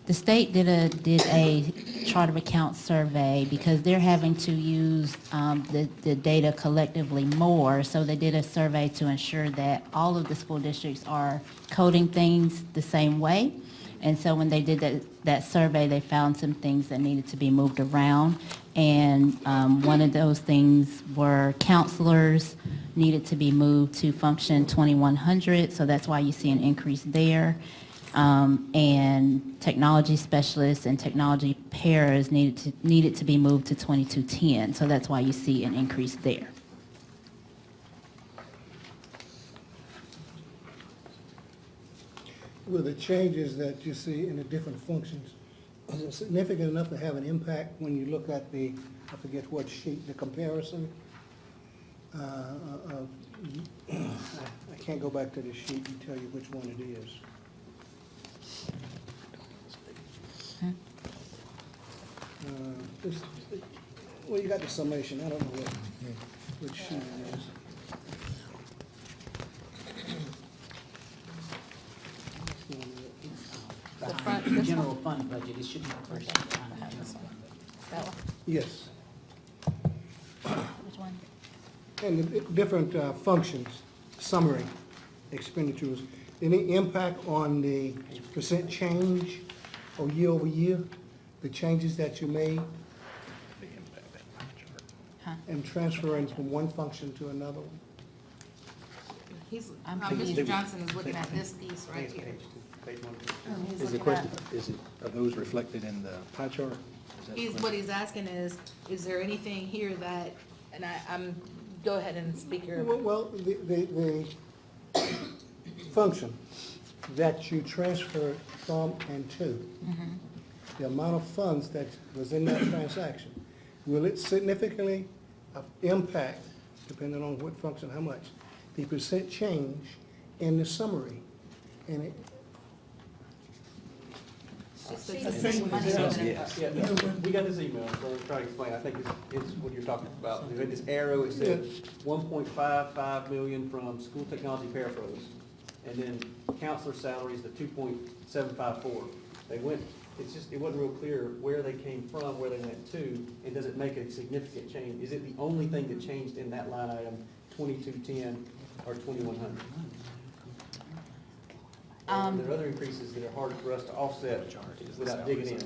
The state did a chart of accounts survey because they're having to use the data collectively more. So they did a survey to ensure that all of the school districts are coding things the same way. And so when they did that survey, they found some things that needed to be moved around. And one of those things were counselors needed to be moved to function 2100. So that's why you see an increase there. And technology specialists and technology pairs needed to be moved to 2210. So that's why you see an increase there. With the changes that you see in the different functions, is it significant enough to have an impact when you look at the, I forget what sheet, the comparison? I can't go back to the sheet and tell you which one it is. Well, you got the summation, I don't know which sheet it is. The general fund budget, it should be the first. That one? Yes, Which one? and the different functions, summary expenditures, any impact on the percent change or year over year, the changes that you made? Huh? And transferring from one function to another one? Mr. Johnson is looking at this piece I right think here. it's page 1. He's Is the looking at- question, is it, are those reflected in the pie chart? Is that He's, correct? what he's asking is there anything here that, and I'm, go ahead and speak your, Well, the function that you transferred from and to, the amount of funds that was in that transaction, will it significantly impact, depending on what function, how much, the percent change in the summary? And it, I think money it's- in it. Yes. Yeah, we got this email, so I'm trying to explain, I think it's what you're talking about. We had this arrow, it said 1.55 million from school technology parapros, and then counselor salaries, the 2.754. They went, it wasn't real clear where they came from, where they went to, and does it make a significant change? Is it the only thing that changed in that line item, 2210 or 2100? There are other increases that are hard for us to offset without digging in.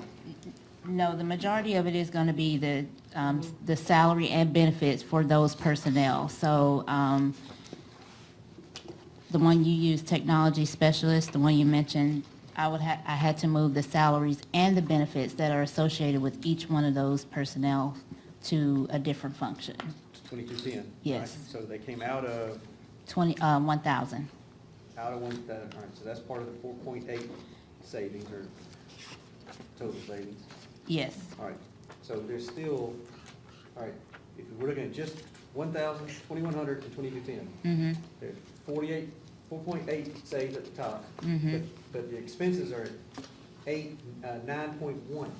No, the majority of it is going to be the salary and benefits for those personnel. So the one you use, technology specialist, the one you mentioned, I had to move the salaries and the benefits that are associated with each one of those personnel to a different function. 2210? Yes. right? So they came out of 1,000. all right, so that's part of the 4.8 savings or total savings. Yes. All right, so there's still, all right, if we're looking at just 1,000, 2,100, and 2,210, Mm-hmm. there's 4.8 saved at the top. Mhm. But the expenses are at 9.1.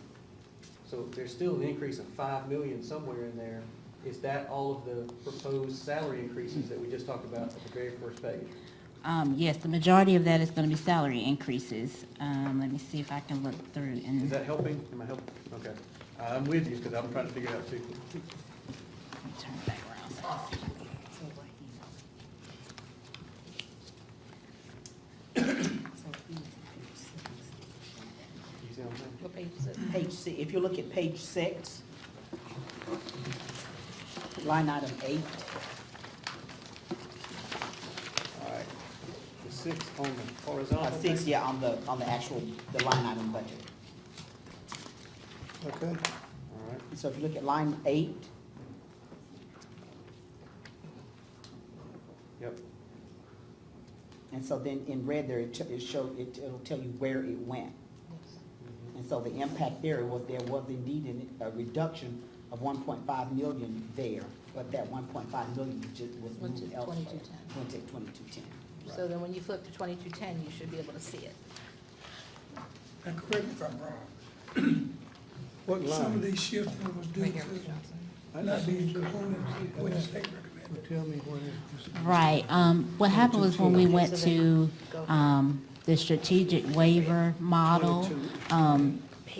So there's still an increase of 5 million somewhere in there. Is that all of the proposed salary increases that we just talked about at the very first page? Yes, the majority of that is going to be salary increases. Let me see if I can look through Is and that helping? Am I helping? Okay. I'm with you, because I'm trying to figure it out too. turn it back around. You see what I'm saying? what page is it? Page 6, if you look at page 6, line item 8, All right. The 6 on the horizontal. 6, page? yeah, on the actual, the line item budget. okay? All right. So if you look at line 8, Yep. and so then in red there, it'll tell you where it went. And so the impact there was indeed a reduction of 1.5 million there, but that 1.5 million was Went to moved elsewhere. 2210. Went to 2210. So then when you flip to 2210, you should be able to see it. And correct me if I'm wrong, What some of line? these shifting was due Right here, Mr. Johnson. to not being included when the state recommended. Tell me what it is. Right. What happened was when we went to the strategic waiver model,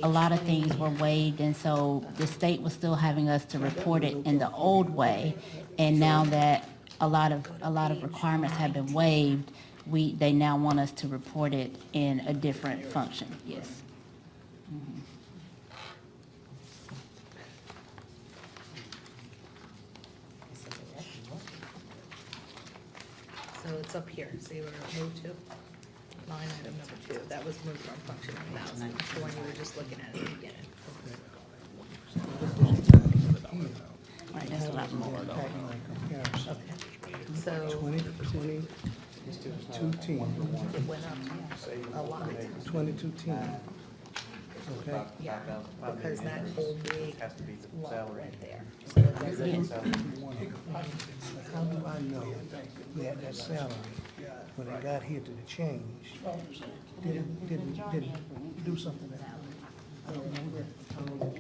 a lot of things were waived, and so the state was still having us to report it in the old way. And now that a lot of requirements have been waived, they now want us to report it in a different function. Yes. So it's up here, see where it moved to? Line item number 2, that was moved from function 1,000, it's the one you were just looking at the beginning. Right, that's a lot more. Comparison. So 20, It's still not 210, it went up a lot, 2210. Okay? yeah, because that whole big Has to be the lump salary. went there. So it Is doesn't- that the salary? How do I know that salary, when it got here to the change, didn't do something that I don't know.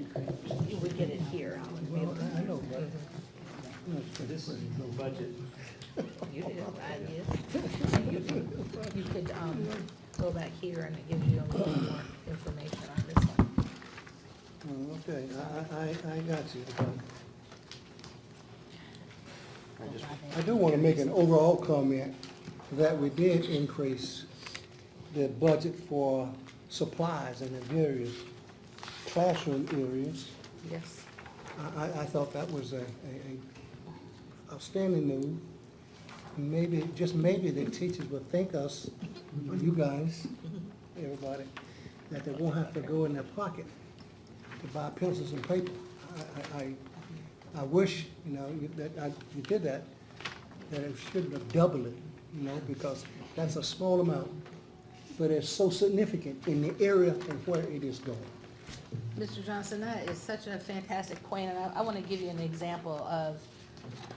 You would get it here. Well, I know, but This is the budget. You did, I did. You could, go back here and it gives you a little more information on this one. okay, I got you. I do want to make an overall comment that we did increase the budget for supplies in the various classroom areas. Yes. I thought that was a outstanding move. maybe, just maybe, the teachers will thank us, or you guys, everybody, that they won't have to go in their pocket to buy pencils and paper. I wish, you know, you did that, that it shouldn't have doubled it, you know, because that's a small amount, but it's so significant in the area and where it is going. Mr. Johnson, that is such a fantastic point, and I want to give you an example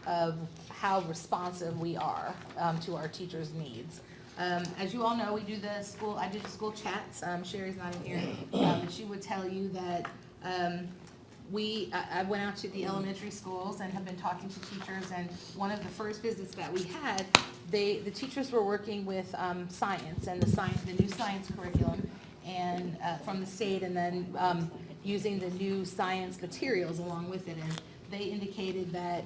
of how responsive we are to our teachers' needs. As you all know, I do the school chats. Sherry's not in here, and she would tell you that I went out to the elementary schools and have been talking to teachers, and one of the first visits that we had, the teachers were working with science and the new science curriculum and from the state, and then using the new science materials along with it. And they indicated that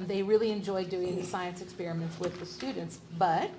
they really enjoyed doing the science experiments with the students, but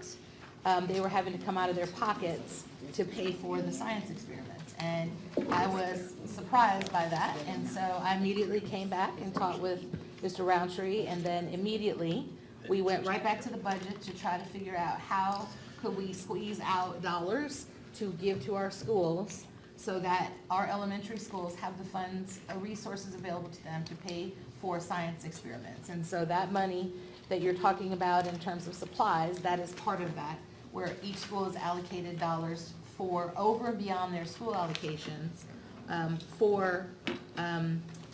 they were having to come out of their pockets to pay for the science experiments. And I was surprised by that, and so I immediately came back and talked with Mr. Roundtree, and then immediately we went right back to the budget to try to figure out how could we squeeze out dollars to give to our schools so that our elementary schools have the funds, resources available to them to pay for science experiments. And so that money that you're talking about in terms of supplies, that is part of that, where each school is allocated dollars for over and beyond their school allocations for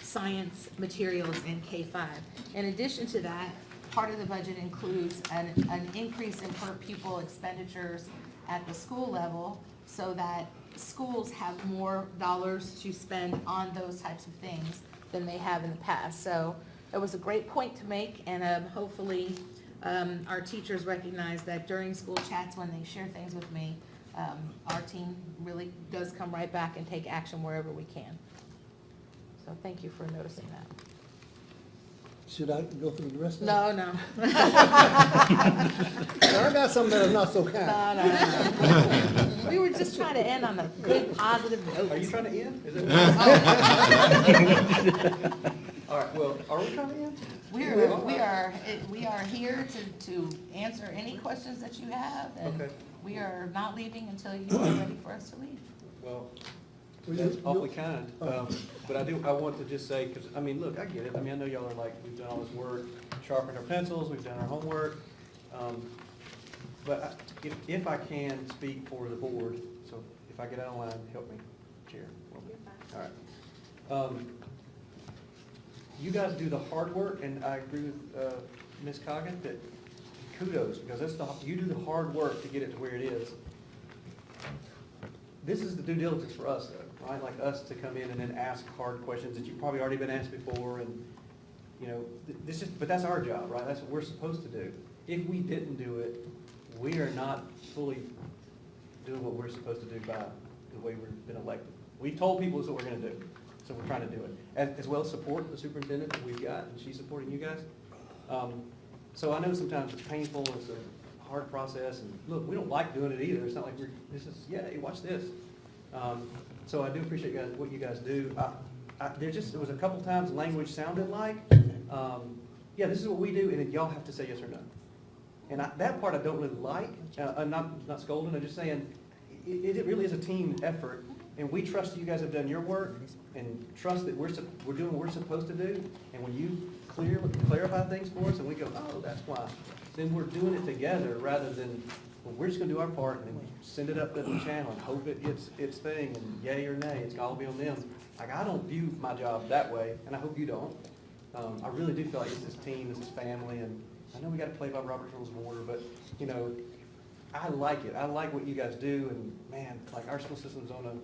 science materials in K-5. In addition to that, part of the budget includes an increase in per pupil expenditures at the school level so that schools have more dollars to spend on those types of things than they have in the past. So it was a great point to make, and hopefully our teachers recognize that during school chats when they share things with me, our team really does come right back and take action wherever we can. So thank you for noticing that. Should I go through the rest of it? No, no. I got something that is not so kind. No. We were just trying to end on a good, positive note. Are you trying to end? Is it? All right, well, are we trying to end? We are here to answer any questions that you have, and Okay. we are not leaving until you are ready for us to leave. Well, that's awfully kind, but I want to just say, because, I mean, look, I get it, I mean, I know y'all are like, we've done all this work, sharpened our pencils, we've done our homework, but if I can speak for the board, so if I get out of line, help me, Chair. All right. You guys do the hard work, and I agree with Ms. Coggin that kudos, because you do the hard work to get it to where it is. This is the due diligence for us, though, right? Like us to come in and then ask hard questions that you've probably already been asked before, and, you know, but that's our job, right? That's what we're supposed to do. If we didn't do it, we are not fully doing what we're supposed to do by the way we've been elected. We told people this is what we're gonna do, so we're trying to do it. As well as support the superintendent that we've got, and she's supporting you guys. So I know sometimes it's painful, it's a hard process, and look, we don't like doing it either. It's not like yay, watch this. So I do appreciate what you guys do. There was a couple times language sounded like, yeah, this is what we do, and then y'all have to say yes or no. And that part I don't really like. I'm not scolding, I'm just saying, it really is a team effort, and we trust that you guys have done your work, and trust that we're doing what we're supposed to do, and when you clarify things for us, and we go, oh, that's why, then we're doing it together, rather than, well, we're just gonna do our part, and send it up the channel, and hope it gets its thing, and yay or nay, it's all be on them. Like, I don't view my job that way, and I hope you don't. I really do feel like this is team, this is family, and I know we gotta play by Robert's Rules of Order, but, you know, I like it. I like what you guys do, and man, like, our school system's on a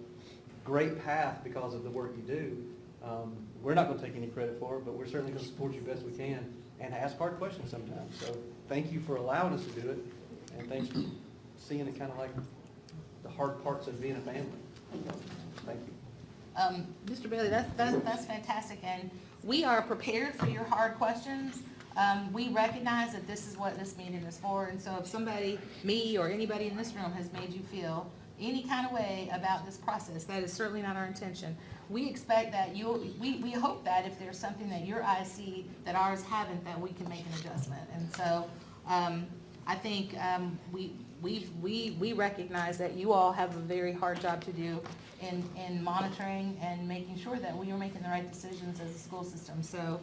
great path because of the work you do. We're not gonna take any credit for it, but we're certainly gonna support you best we can, and ask hard questions sometimes. So, thank you for allowing us to do it, and thanks for seeing it kind of like the hard parts of being a family. Thank you. Mr. Bailey, that's fantastic, and we are prepared for your hard questions. We recognize that this is what this meeting is for, and so if somebody, me or anybody in this room, has made you feel any kind of way about this process, that is certainly not our intention. We expect that we hope that if there's something that your eyes see that ours haven't, that we can make an adjustment. And so I think we recognize that you all have a very hard job to do in monitoring and making sure that we are making the right decisions as a school system. So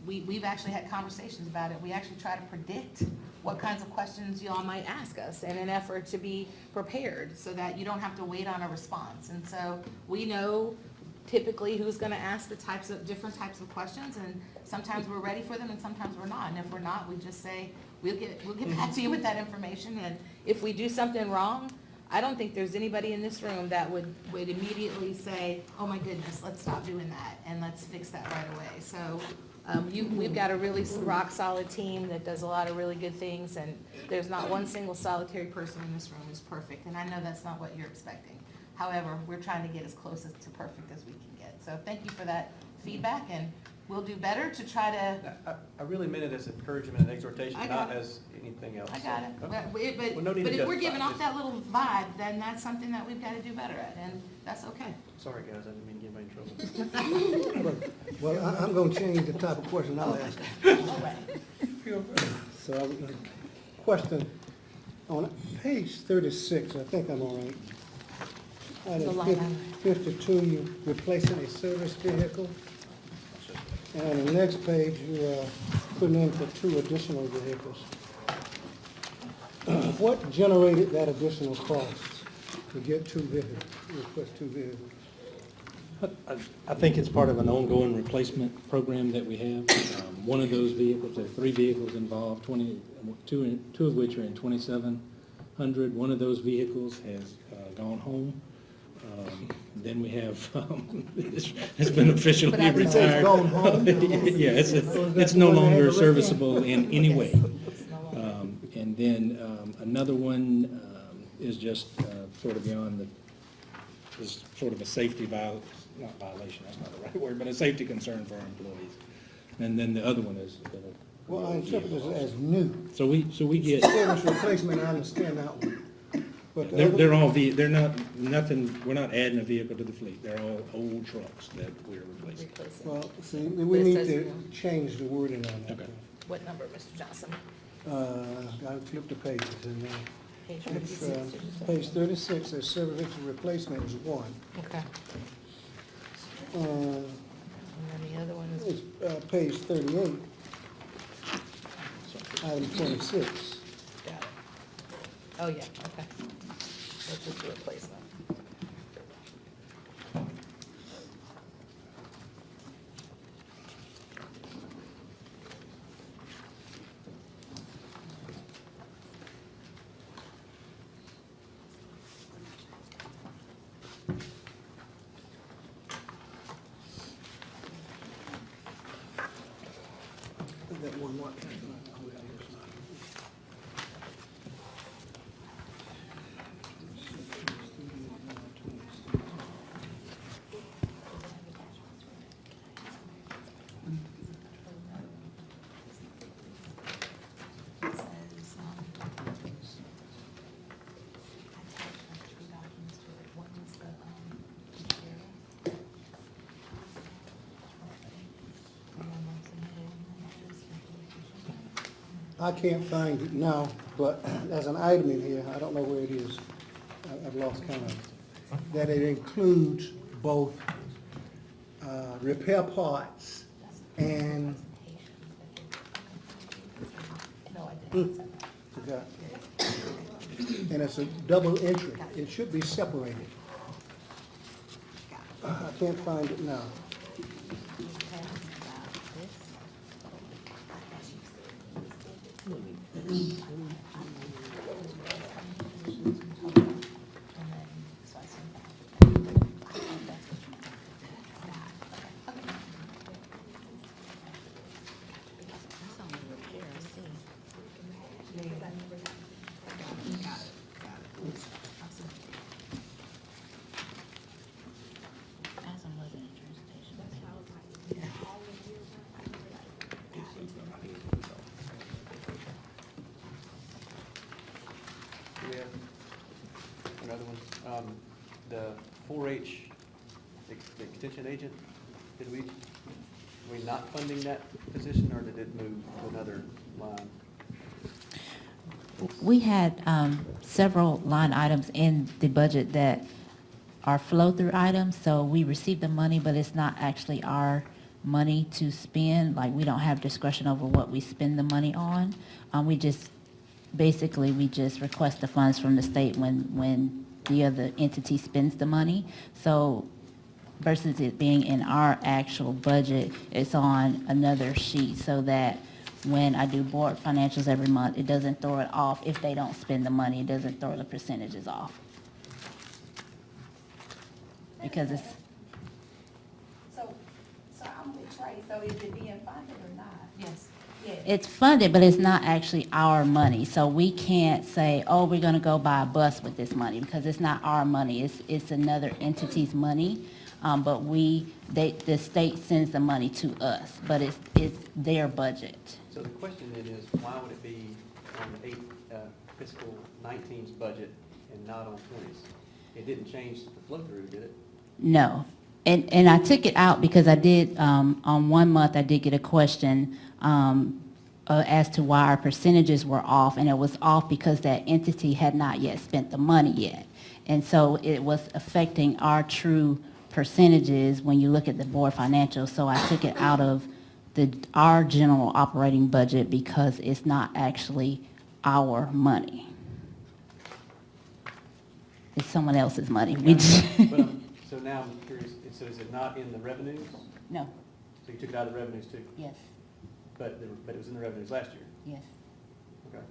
we've actually had conversations about it. We actually try to predict what kinds of questions you all might ask us in an effort to be prepared so that you don't have to wait on a response. And so we know typically who's gonna ask the different types of questions, and sometimes we're ready for them and sometimes we're not. And if we're not, we just say, we'll get back to you with that information. And if we do something wrong, I don't think there's anybody in this room that would immediately say, oh my goodness, let's stop doing that and let's fix that right away. So we've got a really rock solid team that does a lot of really good things, and there's not one single solitary person in this room who's perfect. And I know that's not what you're expecting. However, we're trying to get as close to perfect as we can get. So thank you for that feedback, and we'll do better to try to, I really meant it as encouragement and exhortation, I got not it. as anything else. I got it. Okay. But Well, no need to if we're justify giving it, off just- that little vibe, then that's something that we've got to do better at, and that's okay. Sorry, guys, I didn't mean to get anybody in trouble. Well, I'm gonna change the type of question I'll ask. Feel- So, question, on page 36, I think I'm all right. The line Item item. 52, you're replacing a service vehicle. And on the next page, you're putting in for 2 additional vehicles. What generated that additional cost to get 2 vehicles, request 2 vehicles? I think it's part of an ongoing replacement program that we have. One of those vehicles, there are 3 vehicles involved, two of which are in 2700. One of those vehicles has gone home. Then we have, it's been officially But I would say it's retired. gone home? Yeah, it's that no the one that had longer the wreck serviceable in any way. It's no longer- And then another one is just sort of beyond is sort of a safety not violation, that's not the right word, but a safety concern for our employees. And then the other one is. Well, I interpret this as new. So we get, Service replacement, I understand that one. But the they're other- all, they're not, we're not adding a vehicle to the fleet. They're all old trucks that we're replacing. Replace it. Well, see, But we it need says to new. change the wording on that. Okay. What number, Mr. Johnson? I flipped the pages and Page it's 56, did you say? page 36, says service replacement is 1. Okay. Uh, And then the other one is, It's page 38, item 26. got it. Oh, yeah, okay. That's just a replacement. That one more. I can't find it now, but there's an item in here, I don't know where it is, I've lost count of it, that it includes both repair parts and, No, I didn't. forgot. And it's a double entry, it should be separated. I can't find it now. Do we have another one? The 4-H extension agent, did we not funding that position, or did it move to another line? We had several line items in the budget that are flow-through items, so we receive the money, but it's not actually our money to spend. Like, we don't have discretion over what we spend the money on. We just request the funds from the state when the other entity spends the money. So versus it being in our actual budget, it's on another sheet so that when I do board financials every month, it doesn't throw it off if they don't spend the money. It doesn't throw the percentages off. Because it's, So I'm with Trey, so is it being funded or not? Yes. Yes. it's funded, but it's not actually our money. So we can't say, oh, we're gonna go buy a bus with this money, because it's not our money. It's another entity's money. But the state sends the money to us, but it's their budget. So the question then is, why would it be on fiscal 19's budget and not on 20's? It didn't change the flow through, did it? No. And I took it out because I did, on 1 month, I did get a question as to why our percentages were off, and it was off because that entity had not yet spent the money yet. And so it was affecting our true percentages when you look at the board financials. So I took it out of our general operating budget because it's not actually our money. It's someone else's money. We just, But so now I'm curious, so is it not in the revenues? no, So you took it out of the revenues too? yes, But it was in the revenues last year? yes. Okay.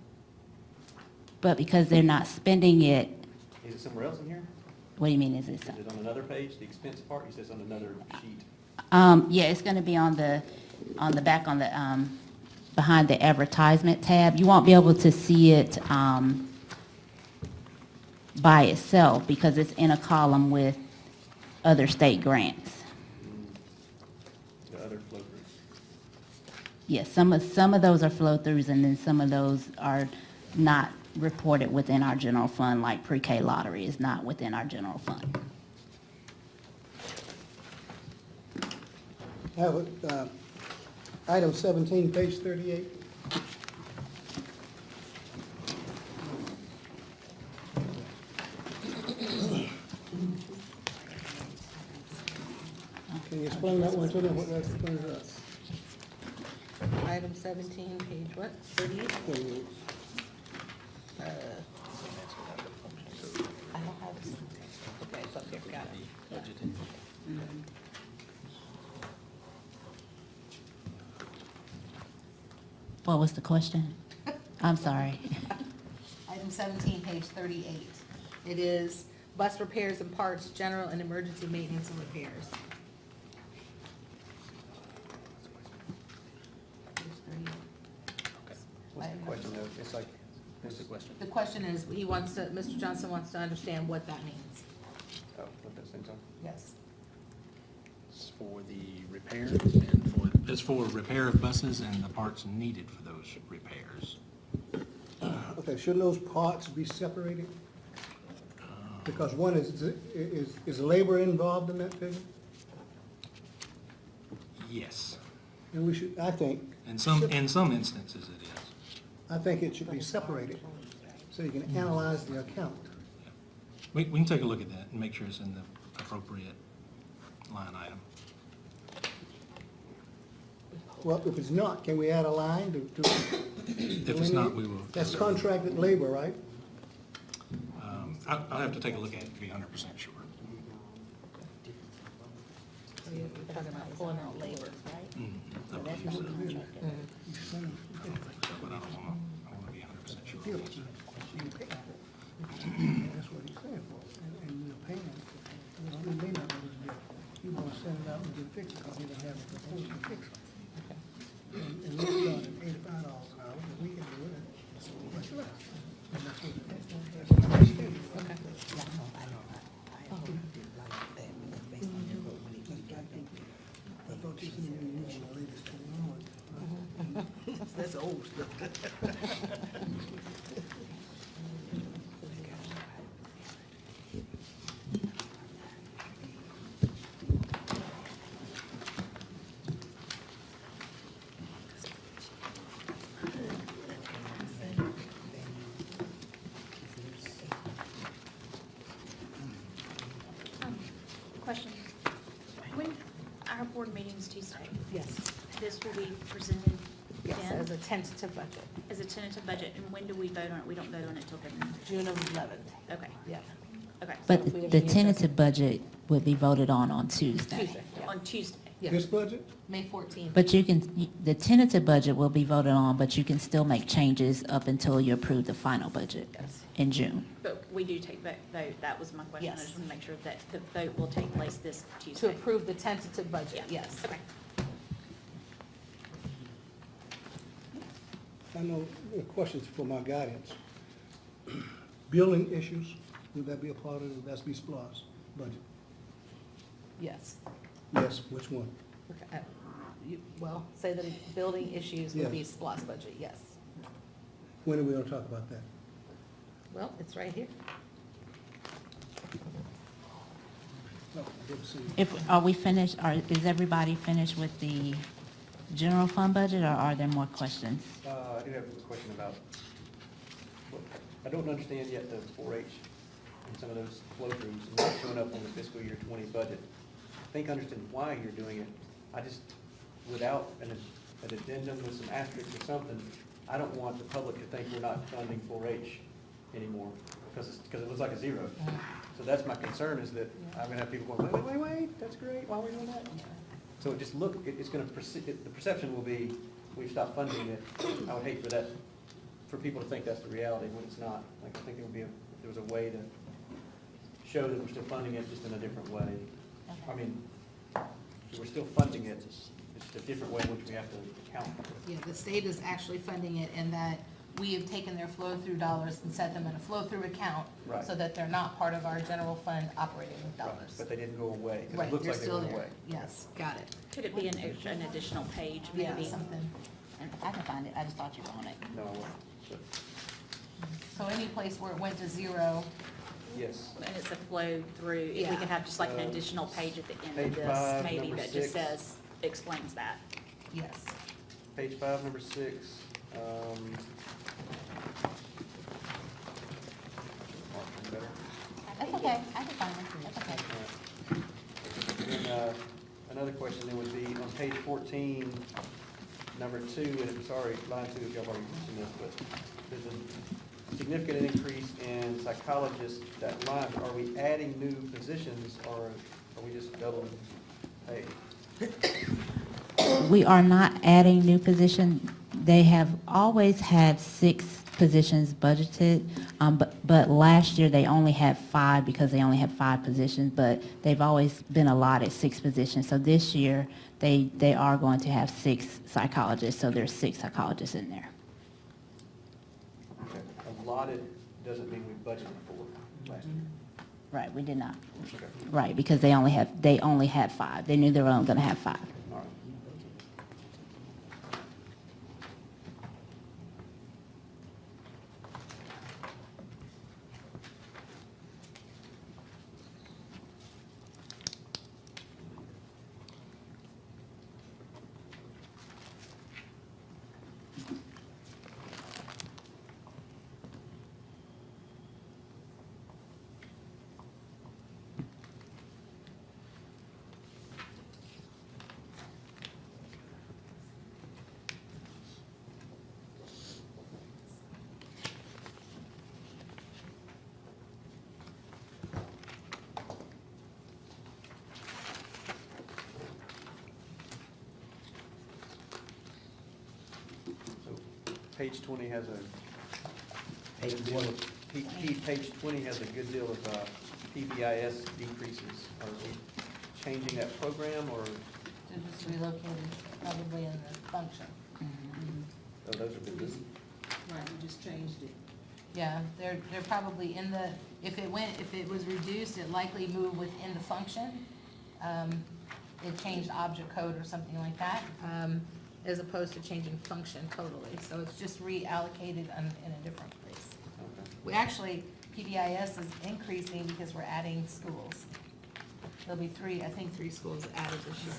But because they're not spending it, Is it somewhere else in here? what do you mean, is it so? Is it on another page, the expense part? You said it's on another sheet. Yeah, it's gonna be on the back, behind the advertisement tab. You won't be able to see it, by itself because it's in a column with other state grants. The other flow through. Yes, some of those are flow-throughs, and then some of those are not reported within our general fund, like pre-K lottery is not within our general fund. I have item 17, page 38. Can you explain that one to me, what that explains us? Item 17, page what? 38? 38. I don't have this. Okay, it's up here, got it. What was the question? I'm sorry. Item 17, page 38. It is bus repairs and parts, general and emergency maintenance and repairs. Page 38. What's the question though? It's like, what's the question? The question is, Mr. Johnson wants to understand what that means. Oh, what that same time? Yes. It's for the repair and it's for repair of buses and the parts needed for those repairs. Okay, shouldn't those parts be separated? Because one is labor involved in that figure? Yes. And we should, I think, In some instances it is. I think it should be separated so you can analyze the account. We can take a look at that and make sure it's in the appropriate line item. Well, if it's not, can we add a line to? If it's not, we will. That's contracted labor, right? I'll have to take a look at it to be 100% sure. So you're talking about pulling out labor, right? I believe so. But I want to be 100% sure. That's what he's saying for, and you're paying for it. We may not know what to do. You want to send it out and get it fixed because we don't have a proposal to fix it. And we start at $85 an hour, and we can do it at much less. And that's what I thought you said you were using the latest technology. That's old stuff. Question. When our board meeting's Tuesday, Yes, this will be presented yes, then as a tentative budget, as a tentative budget, and when do we vote on it? We don't vote on it till then. June of 11th, Okay, yeah. okay. But if we have the any tentative budget would be voted on Tuesday. Tuesday, yeah. On Tuesday. Yeah. This budget? May 14th. But the tentative budget will be voted on, but you can still make changes up until you approve the final budget Yes. in June. But we do take vote, that was my question. I Yes. just want to make sure that the vote will take place this To Tuesday. approve the tentative budget, Yeah. yes. Okay. I know, questions for my guidance. Building issues, would that be a part of it? That's be SPOS budget? Yes. Yes, which one? Okay. Well, say that building issues would be Yes. SPOS budget, yes. When are we gonna talk about that? Well, it's right here. No, I didn't see it. Are we finished, is everybody finished with the general fund budget, or are there more questions? I do have a question about, I don't understand yet the 4-H and some of those flow-throughs not showing up on the fiscal year 20 budget. I think I understand why you're doing it. I just, without an addendum with some asterisks or something, I don't want the public to think we're not funding 4-H anymore, because it looks like a zero. So that's my concern, is that I'm gonna have people going, wait, that's great, why are we doing that? So it just it's gonna, the perception will be, we've stopped funding it. I would hate for people to think that's the reality when it's not. Like, I think it would be, if there was a way to show that we're still funding it, just in a different way. I mean, we're still funding it, it's just a different way in which we have to account for it. Yeah, the state is actually funding it in that we have taken their flow-through dollars and set them in a flow-through account Right. so that they're not part of our general fund operating Right, dollars. but they didn't go away, because Right, it looks they're like they still went there. away. Yes, got it. Could it be an additional page, Yeah, maybe? something. I can find it, I just thought you were on it. No, I wasn't. But, So any place where it went to zero, yes. And it's a flow through, if we Yeah. could have just like an additional page at the end Page of this, 5, maybe number that just 6. says, explains that. yes. Page 5, number 6. Mark, better. That's okay, I can find it, that's okay. And then, another question then would be on page 14, number 2, and I'm sorry, line 2, if y'all already mentioned this, but there's a significant increase in psychologists, that line. Are we adding new positions, or are we just doubling pay? We are not adding new position. They have always had 6 positions budgeted, but last year they only had 5 because they only had 5 positions, but they've always been allotted 6 positions. So this year, they are going to have 6 psychologists, so there's 6 psychologists in there. Okay. Allotted doesn't mean we budgeted for last year. Right, we did not. Okay. Right, because they only had 5. They knew they were only going to have 5. All right. So page 20 has a good deal of, page 20 has a good deal of PBIS decreases. Are we changing that program, or, They're just relocated probably in the function. oh, those are good news? Right, we just changed it. Yeah, they're probably in the, if it was reduced, it likely moved within the function. It changed object code or something like that, as opposed to changing function totally. So it's just reallocated in a different place. Okay. We actually, PBIS is increasing because we're adding schools. There'll be 3 schools added this year.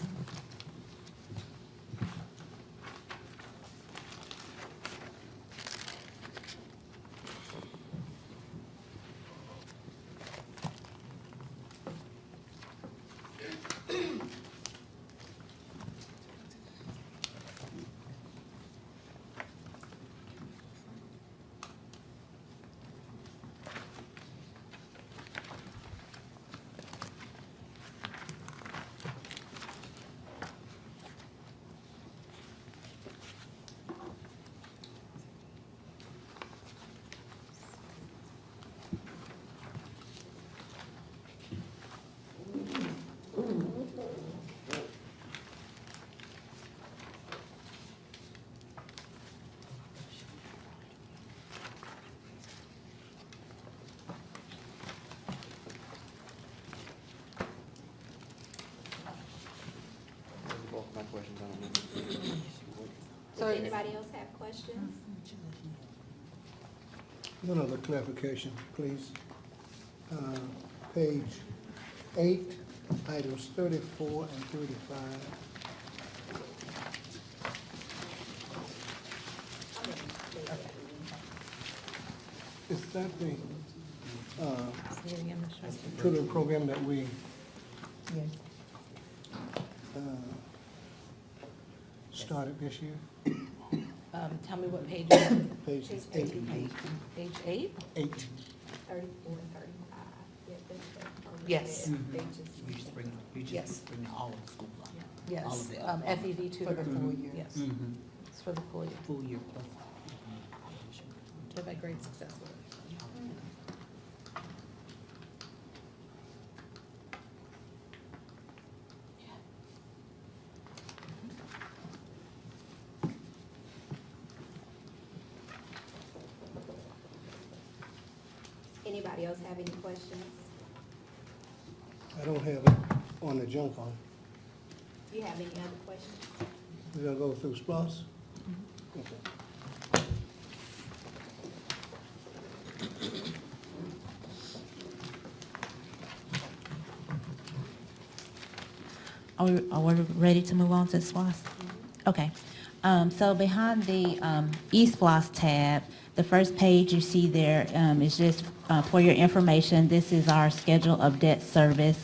So- anybody else have questions? One other clarification, please. Page 8, items 34 and 35. Is that the tutoring program that we started this year? Tell me what page you're on. Page 8. Page 8? 8. 34 and 35. Yeah, that's Yes. They just. We just bring, Yes. bring all of the school up. All Yes, of it. FEV tutor. For the full year. Yes, Mhm. it's for the full year. Full year plus. They've had great success with it. Anybody else have any questions? I don't have it on the junk file. Do you have any other questions? We're gonna go through SPOS? Okay. Are we ready to move on to SPOS? Okay. So behind the eSPOS tab, the first page you see there is just for your information. This is our schedule of debt service.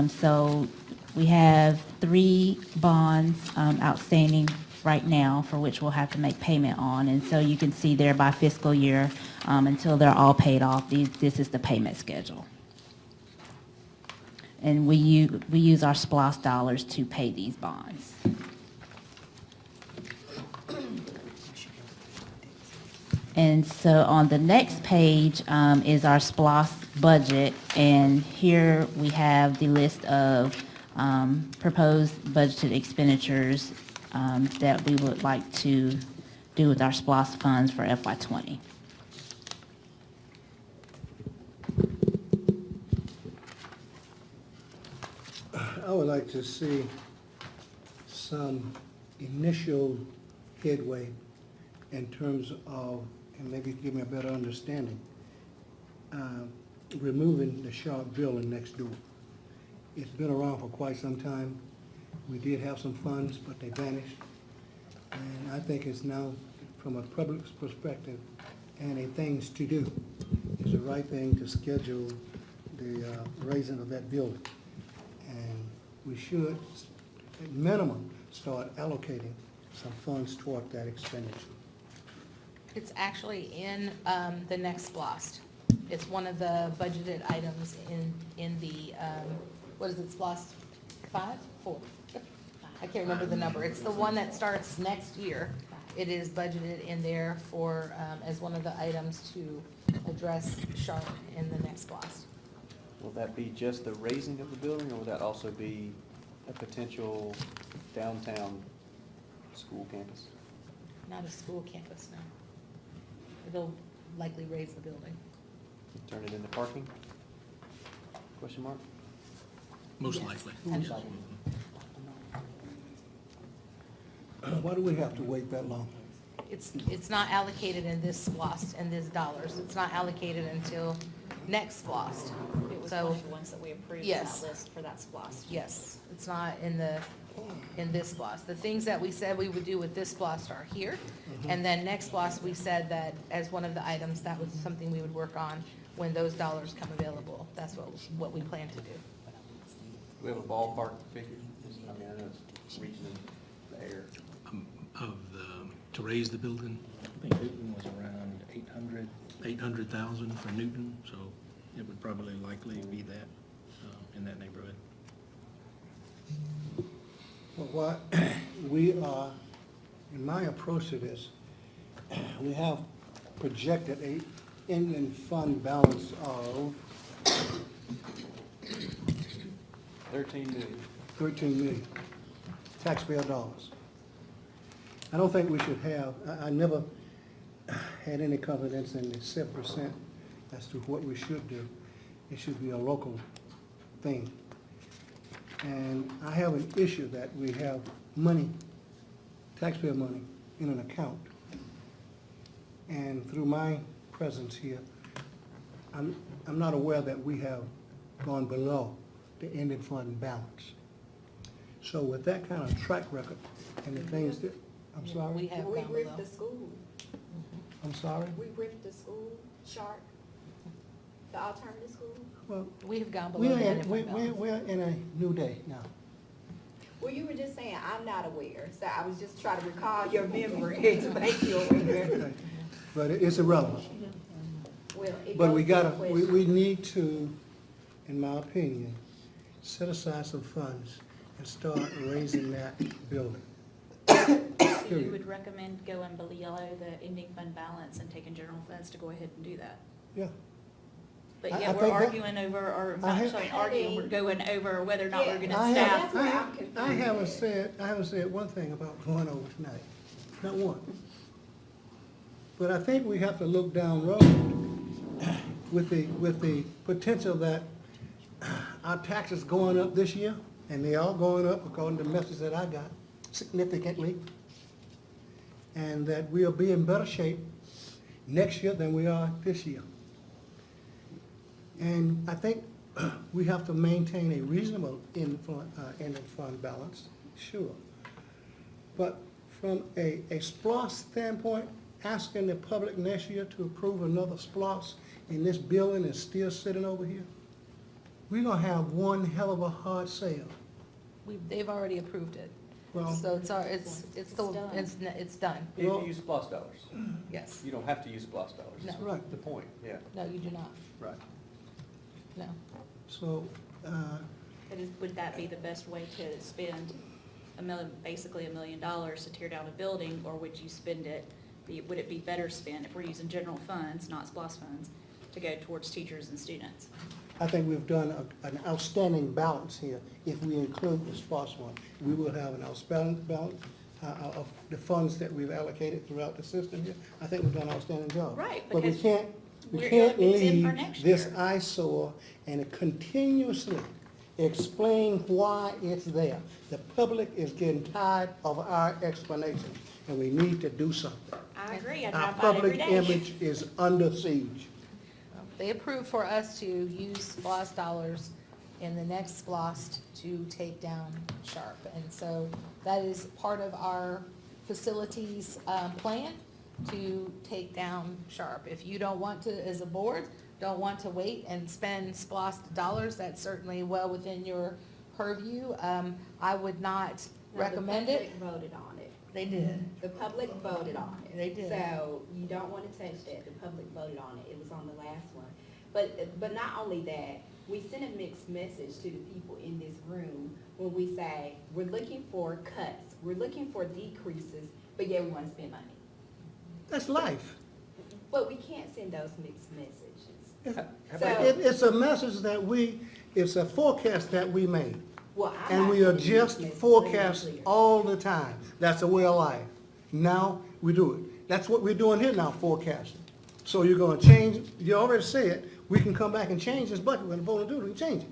So we have 3 bonds outstanding right now for which we'll have to make payment on. And so you can see there by fiscal year, until they're all paid off, this is the payment schedule. And we use our SPOS dollars to pay these bonds. And so on the next page is our SPOS budget, and here we have the list of proposed budgeted expenditures that we would like to do with our SPOS funds for FY '20. I would like to see some initial headway in terms of, and maybe give me a better understanding, removing the Sharp building next door. It's been around for quite some time. We did have some funds, but they vanished. And I think it's now, from a public's perspective and a things to do, it's the right thing to schedule the raising of that building. And we should, at minimum, start allocating some funds toward that expenditure. It's actually in the next SPOS. It's one of the budgeted items in the, what is it, SPOS 5? 4? I can't remember the number. It's the one that starts next year. It is budgeted in there for, as one of the items to address Sharp in the next SPOS. Will that be just the raising of the building, or will that also be a potential downtown school campus? Not a school campus, no. It'll likely raise the building. Turn it into parking? Question mark? Most Yes. likely. Actually. Why do we have to wait that long? It's not allocated in this SPOS and this dollars. It's not allocated until next SPOS. It was So- one of the ones that we approved in Yes. that list for that SPOS. Yes, it's not in this SPOS. The things that we said we would do with this SPOS are here. And then next SPOS, we said that as one of the items, that was something we would work on when those dollars come available. That's what we plan to do. We have a ballpark figure? I mean, I know it's reaching in the air. To raise the building, I think Newton was around 800,000 for Newton, so it would probably likely be that, in that neighborhood. Well, what we are, in my approach to this, we have projected a ending fund balance of 13 million. 13 million taxpayer dollars. I don't think we should have, I never had any confidence in the 7% as to what we should do. It should be a local thing. And I have an issue that we have money, taxpayer money, in an account. And through my presence here, I'm not aware that we have gone below the ending fund balance. So with that kind of track record and the things that, I'm We sorry, have We gone ripped below. the school, I'm sorry? we ripped the school, Sharp, the alternative school. Well, We have gone we below are the in, ending fund balance. we're in a new day now. Well, you were just saying, I'm not aware, so I was just trying to recall your memory to make you aware. Okay. But it's irrelevant. Well, it But goes we to the gotta, question. we need to, in my opinion, set aside some funds and start raising that building. So you Period. would recommend going below the ending fund balance and taking general funds to go ahead and do that? Yeah. But I yet we're think that- arguing over, or I not have- actually arguing, we're going over whether or not we're gonna Yeah, staff. that's where I'm confused I haven't at. said one thing about going over tonight, not one. But I think we have to look down road with the potential that our taxes going up this year, and they are going up according to the message that I got, significantly. And that we'll be in better shape next year than we are this year. And I think we have to maintain a reasonable ending fund balance, sure. But from a SPOS standpoint, asking the public next year to approve another SPOS and this building is still sitting over here, we're gonna have one hell of a hard sale. They've already approved it. Well, So it's still, done. it's done, If Well- you use SPOS dollars, yes. you don't have to use SPOS dollars. No. right. The point, yeah, No, you do not, right. no. So, Would that be the best way to spend basically $1 million to tear down a building, or would you spend it, would it be better spent if we're using general funds, not SPOS funds, to go towards teachers and students? I think we've done an outstanding balance here. If we include the SPOS one, we will have an outstanding balance of the funds that we've allocated throughout the system here. I think we've done an outstanding job. Right, But we because can't it's in for leave next this year. eyesore and continuously explain why it's there. The public is getting tired of our explanations, and we need to do something. I agree, I Our drive by it every public day. image is under siege. They approved for us to use SPOS dollars in the next SPOS to take down Sharp. And so that is part of our facilities plan to take down Sharp. If you don't want to, as a board, don't want to wait and spend SPOS dollars, that's certainly well within your purview. I would not recommend it. The public voted on it. They did. The public voted on it. They did. So you don't want to touch that. The public voted on it. It was on the last one. But not only that, we send a mixed message to the people in this room when we say, we're looking for cuts, we're looking for decreases, but yeah, we want to spend money. That's life. But we can't send those mixed messages. It's a message that it's a forecast that we made. Well, I'm And not we sending mixed adjust messages, forecasts let me be clear. all the time. That's a way of life. Now, we do it. That's what we're doing here now, forecasting. So you're gonna change, you already said, we can come back and change this budget, when the vote to do it, we can change it.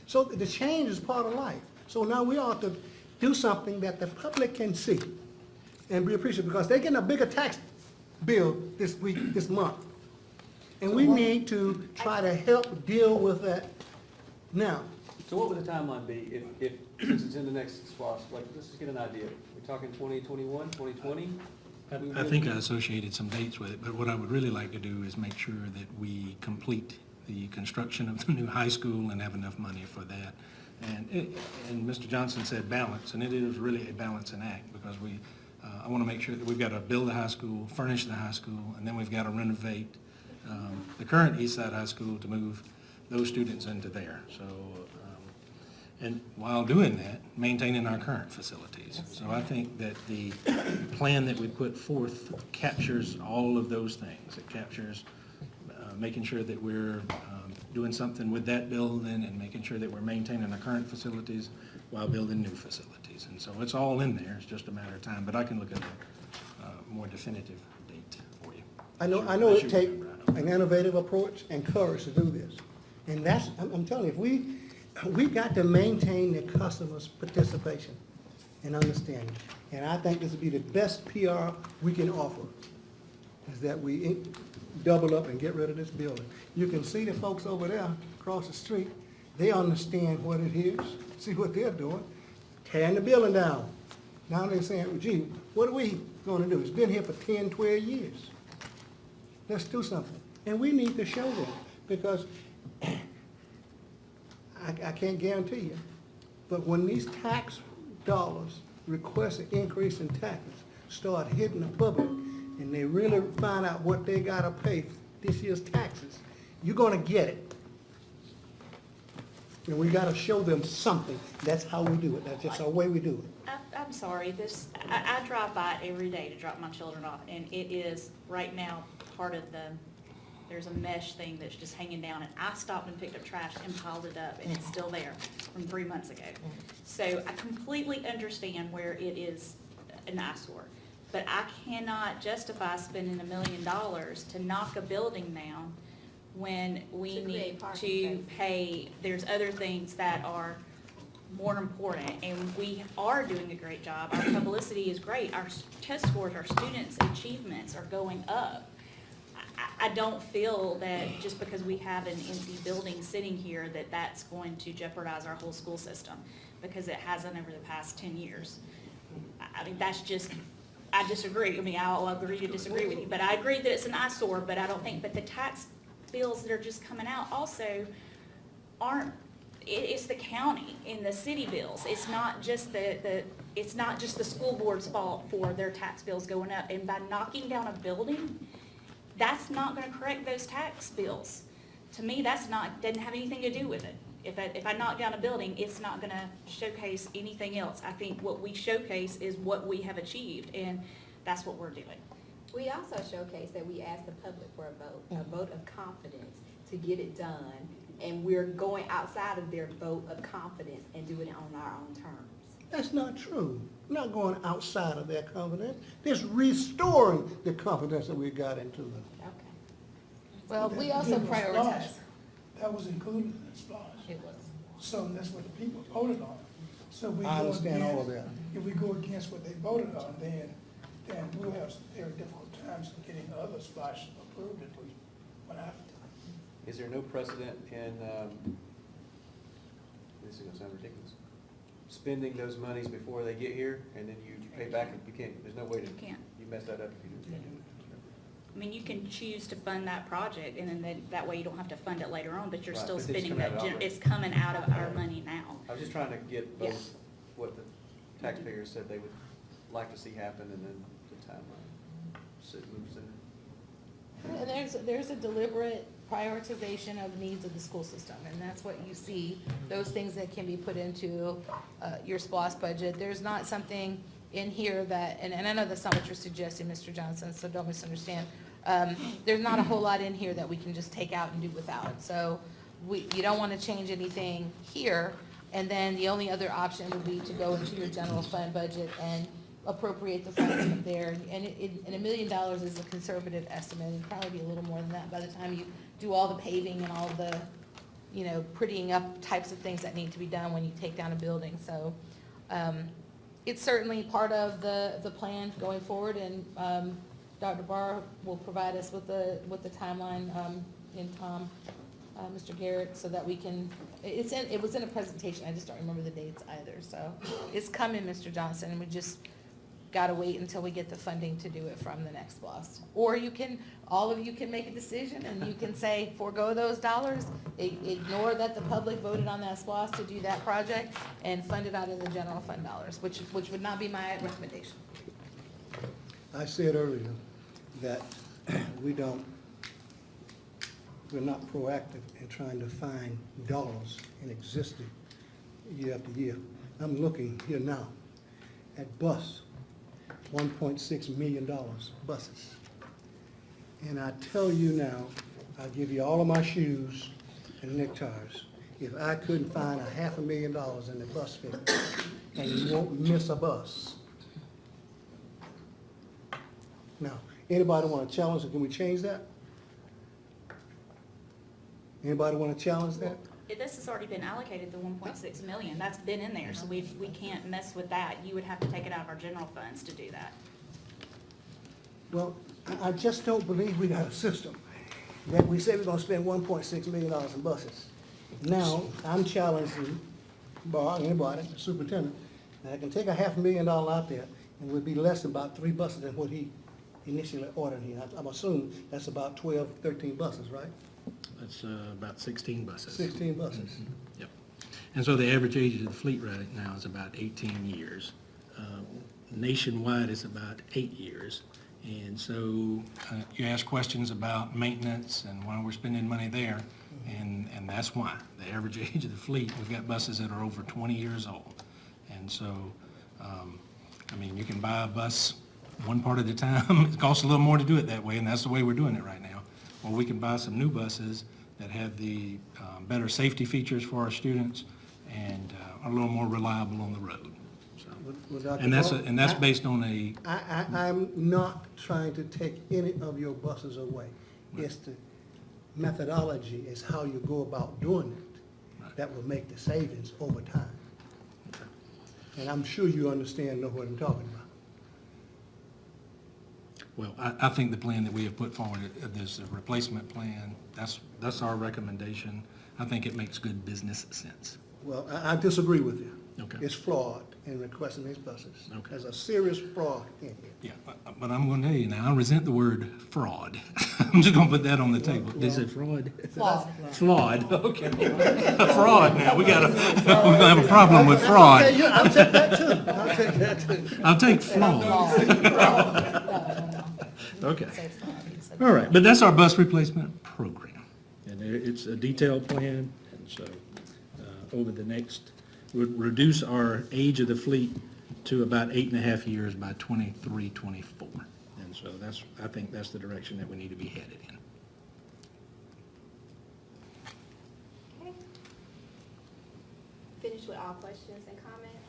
So the change is part of life. So now we ought to do something that the public can see and be appreciative, because they're getting a bigger tax bill this week, this month. And we need to try to help deal with that now. So what would the timeline be if, since it's in the next SPOS, like, let's just get an idea. We're talking 2021, 2020? I think I associated some dates with it, but what I would really like to do is make sure that we complete the construction of the new high school and have enough money for that. And Mr. Johnson said balance, and it is really a balancing act, because I want to make sure that we've got to build the high school, furnish the high school, and then we've got to renovate the current East Side High School to move those students into there. So, and while doing that, maintaining our current facilities. So I think that the plan that we put forth captures all of those things. It captures making sure that we're doing something with that building and making sure that we're maintaining our current facilities while building new facilities. And so it's all in there. It's just a matter of time, but I can look at a more definitive date for you. I know Unless it you takes remember. an innovative approach and courage to do this. And I'm telling you, we got to maintain the customer's participation. and understanding. And I think this would be the best PR we can offer, is that we double up and get rid of this building. You can see the folks over there across the street, they understand what it is, see what they're doing, tearing the building down. Now they're saying, well, gee, what are we gonna do? It's been here for 10, 12 years. Let's do something. And we need to show them, because I can't guarantee you, but when these tax dollars request an increase in taxes, start hitting the public, and they really find out what they gotta pay for this year's taxes, you're gonna get it. And we gotta show them something. That's how we do it. That's just our way we do it. I'm sorry, I drive by it every day to drop my children off, and it is right now part of there's a mesh thing that's just hanging down, and I stopped and picked up trash and piled it up, and it's still there from 3 months ago. So I completely understand where it is an eyesore, but I cannot justify spending $1 million to knock a building down when we To create need parking to spaces. pay, there's other things that are more important, and we are doing a great job. Our publicity is great. Our test scores, our students' achievements are going up. I don't feel that just because we have an empty building sitting here, that that's going to jeopardize our whole school system, because it hasn't over the past 10 years. I mean, that's just, I disagree. I mean, I'll agree to disagree with you, but I agree that it's an eyesore, but I don't think, but the tax bills that are just coming out also aren't, it's the county and the city bills. It's not just it's not just the school board's fault for their tax bills going up. And by knocking down a building, that's not gonna correct those tax bills. To me, doesn't have anything to do with it. If I knock down a building, it's not gonna showcase anything else. I think what we showcase is what we have achieved, and that's what we're doing. We also showcase that we asked the public for a vote of confidence to get it done, and we're going outside of their vote of confidence and doing it on our own terms. That's not true. We're not going outside of their confidence. It's restoring the confidence that we got into them. Okay. Well, we also That was prioritize. splash. That was included in the splash. It was. So that's what the people voted on. So we I go understand all of against- that. If we go against what they voted on, then we'll have some very difficult times in getting other splash approved if we went after it. Is there no precedent in, this is gonna sound ridiculous, spending those monies before they get here, and then you pay back, you can't, there's no way to, You can't. you mess that up if you do. I mean, you can choose to fund that project, and then that way you don't have to fund it later on, but you're Right, still but it's spending coming out that, of our- it's coming out of our money now. I was just trying to get Yeah. both what the taxpayers said they would like to see happen, and then the timeline. So it moves in. And there's a deliberate prioritization of needs of the school system, and that's what you see, those things that can be put into your SPOS budget. There's not something in here that, and I know that's not what you're suggesting, Mr. Johnson, so don't misunderstand. There's not a whole lot in here that we can just take out and do without. So you don't want to change anything here, and then the only other option would be to go into your general fund budget and appropriate the funds from there. And $1 million is a conservative estimate, and probably be a little more than that by the time you do all the paving and all the, prettying up types of things that need to be done when you take down a building. So, it's certainly part of the plan going forward, and, Dr. Barr will provide us with the timeline, and Tom, Mr. Garrett, so that we can, it was in a presentation, I just don't remember the dates either, so it's coming, Mr. Johnson, and we just gotta wait until we get the funding to do it from the next SPOS. Or all of you can make a decision, and you can say, forego those dollars, ignore that the public voted on that SPOS to do that project, and fund it out of the general fund dollars, which would not be my recommendation. I said earlier that we're not proactive in trying to find dollars in existing year after year. I'm looking here now at bus, $1.6 million buses. And I tell you now, I'll give you all of my shoes and neckties. If I couldn't find $500,000 in the bus fare, and you won't miss a bus. Now, anybody want to challenge it? Can we change that? Anybody want to challenge that? this has already been allocated, the 1.6 million, that's been in there, so we can't mess with that. You would have to take it out of our general funds to do that. Well, I just don't believe we got a system that we say we're gonna spend $1.6 million in buses. Now, I'm challenging anybody, the superintendent, that I can take a $500,000 out there and would be less than about 3 buses than what he initially ordered here. I'm assuming that's about 12, 13 buses, right? That's about 16 buses. 16 buses. Yep. And so the average age of the fleet right now is about 18 years. Nationwide, it's about 8 years. And so you ask questions about maintenance and why we're spending money there, and that's why. The average age of the fleet, we've got buses that are over 20 years old. And so, I mean, you can buy a bus one part of the time. It costs a little more to do it that way, and that's the way we're doing it right now. Or we can buy some new buses that have the better safety features for our students and are a little more reliable on the road. So, Well, Dr. and that's Paul, and that's based on a I'm not trying to take any of your buses away. It's the methodology, is how you go about doing it that will make the savings over time. And I'm sure you understand, know what I'm talking about. Well, I think the plan that we have put forward, there's a replacement plan, that's our recommendation. I think it makes good business sense. Well, I disagree with you. Okay. It's flawed in requesting these buses. Okay. There's a serious fraud in here. Yeah, but I'm going to tell you now, I resent the word fraud. I'm just going to put that on the table. Is it fraud? Flawed. Flawed, okay. Fraud now, we're going to have a problem with fraud. Okay, I'll take that too. I'll take that too. I'll take flawed. Okay. All right, but that's our bus replacement program. And it's a detailed plan, and so over the next, would reduce our age of the fleet to about 8.5 years by 23, 24. And so I think that's the direction that we need to be headed in. Okay. Finished with all questions and comments?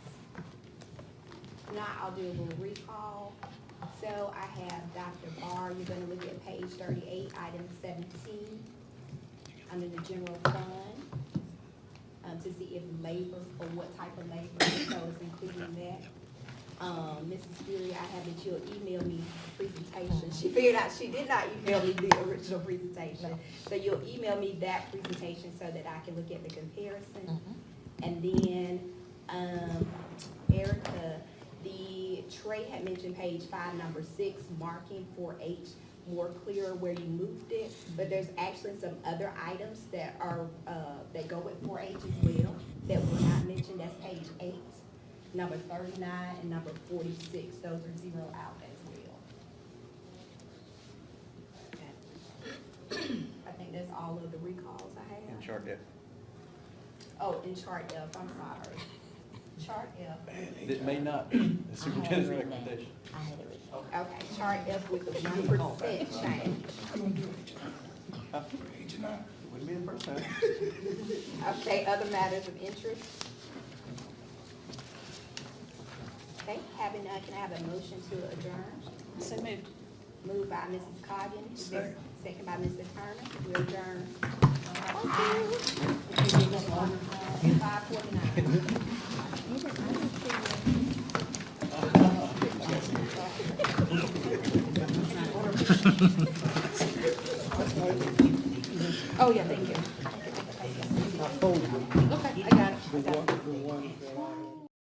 Now I'll do a little recall. So I have Dr. Barr, you're gonna look at page 38, item 17, under the general fund, to see if labor, or what type of labor, so it's including that. Mrs. Fury, I have that you'll email me the presentation. She figured out she did not email me the original presentation. So you'll email me that presentation so that I can look at the comparison. And then, Erica, Trey had mentioned page 5, number 6, marking 4H more clear where you moved it, but there's actually some other items that are, that go with 4H as well, that were not mentioned. That's page 8, number 39, and number 46. Those are zeroed out as well. I think that's all of the recalls I have. And chart F. Oh, in chart F, I'm sorry. Chart F. It may not be the superintendent's recommendation. Okay, chart F with the 1% change. I'm gonna do it each night. Wouldn't be the first time. Okay, other matters of interest? Okay, having none, can I have a motion to adjourn? So moved. Moved by Mrs. Coggan, Second. second by Mr. Turner. We adjourn. 5:49. Oh, yeah, thank you. I told you. Okay, I got it. The one that I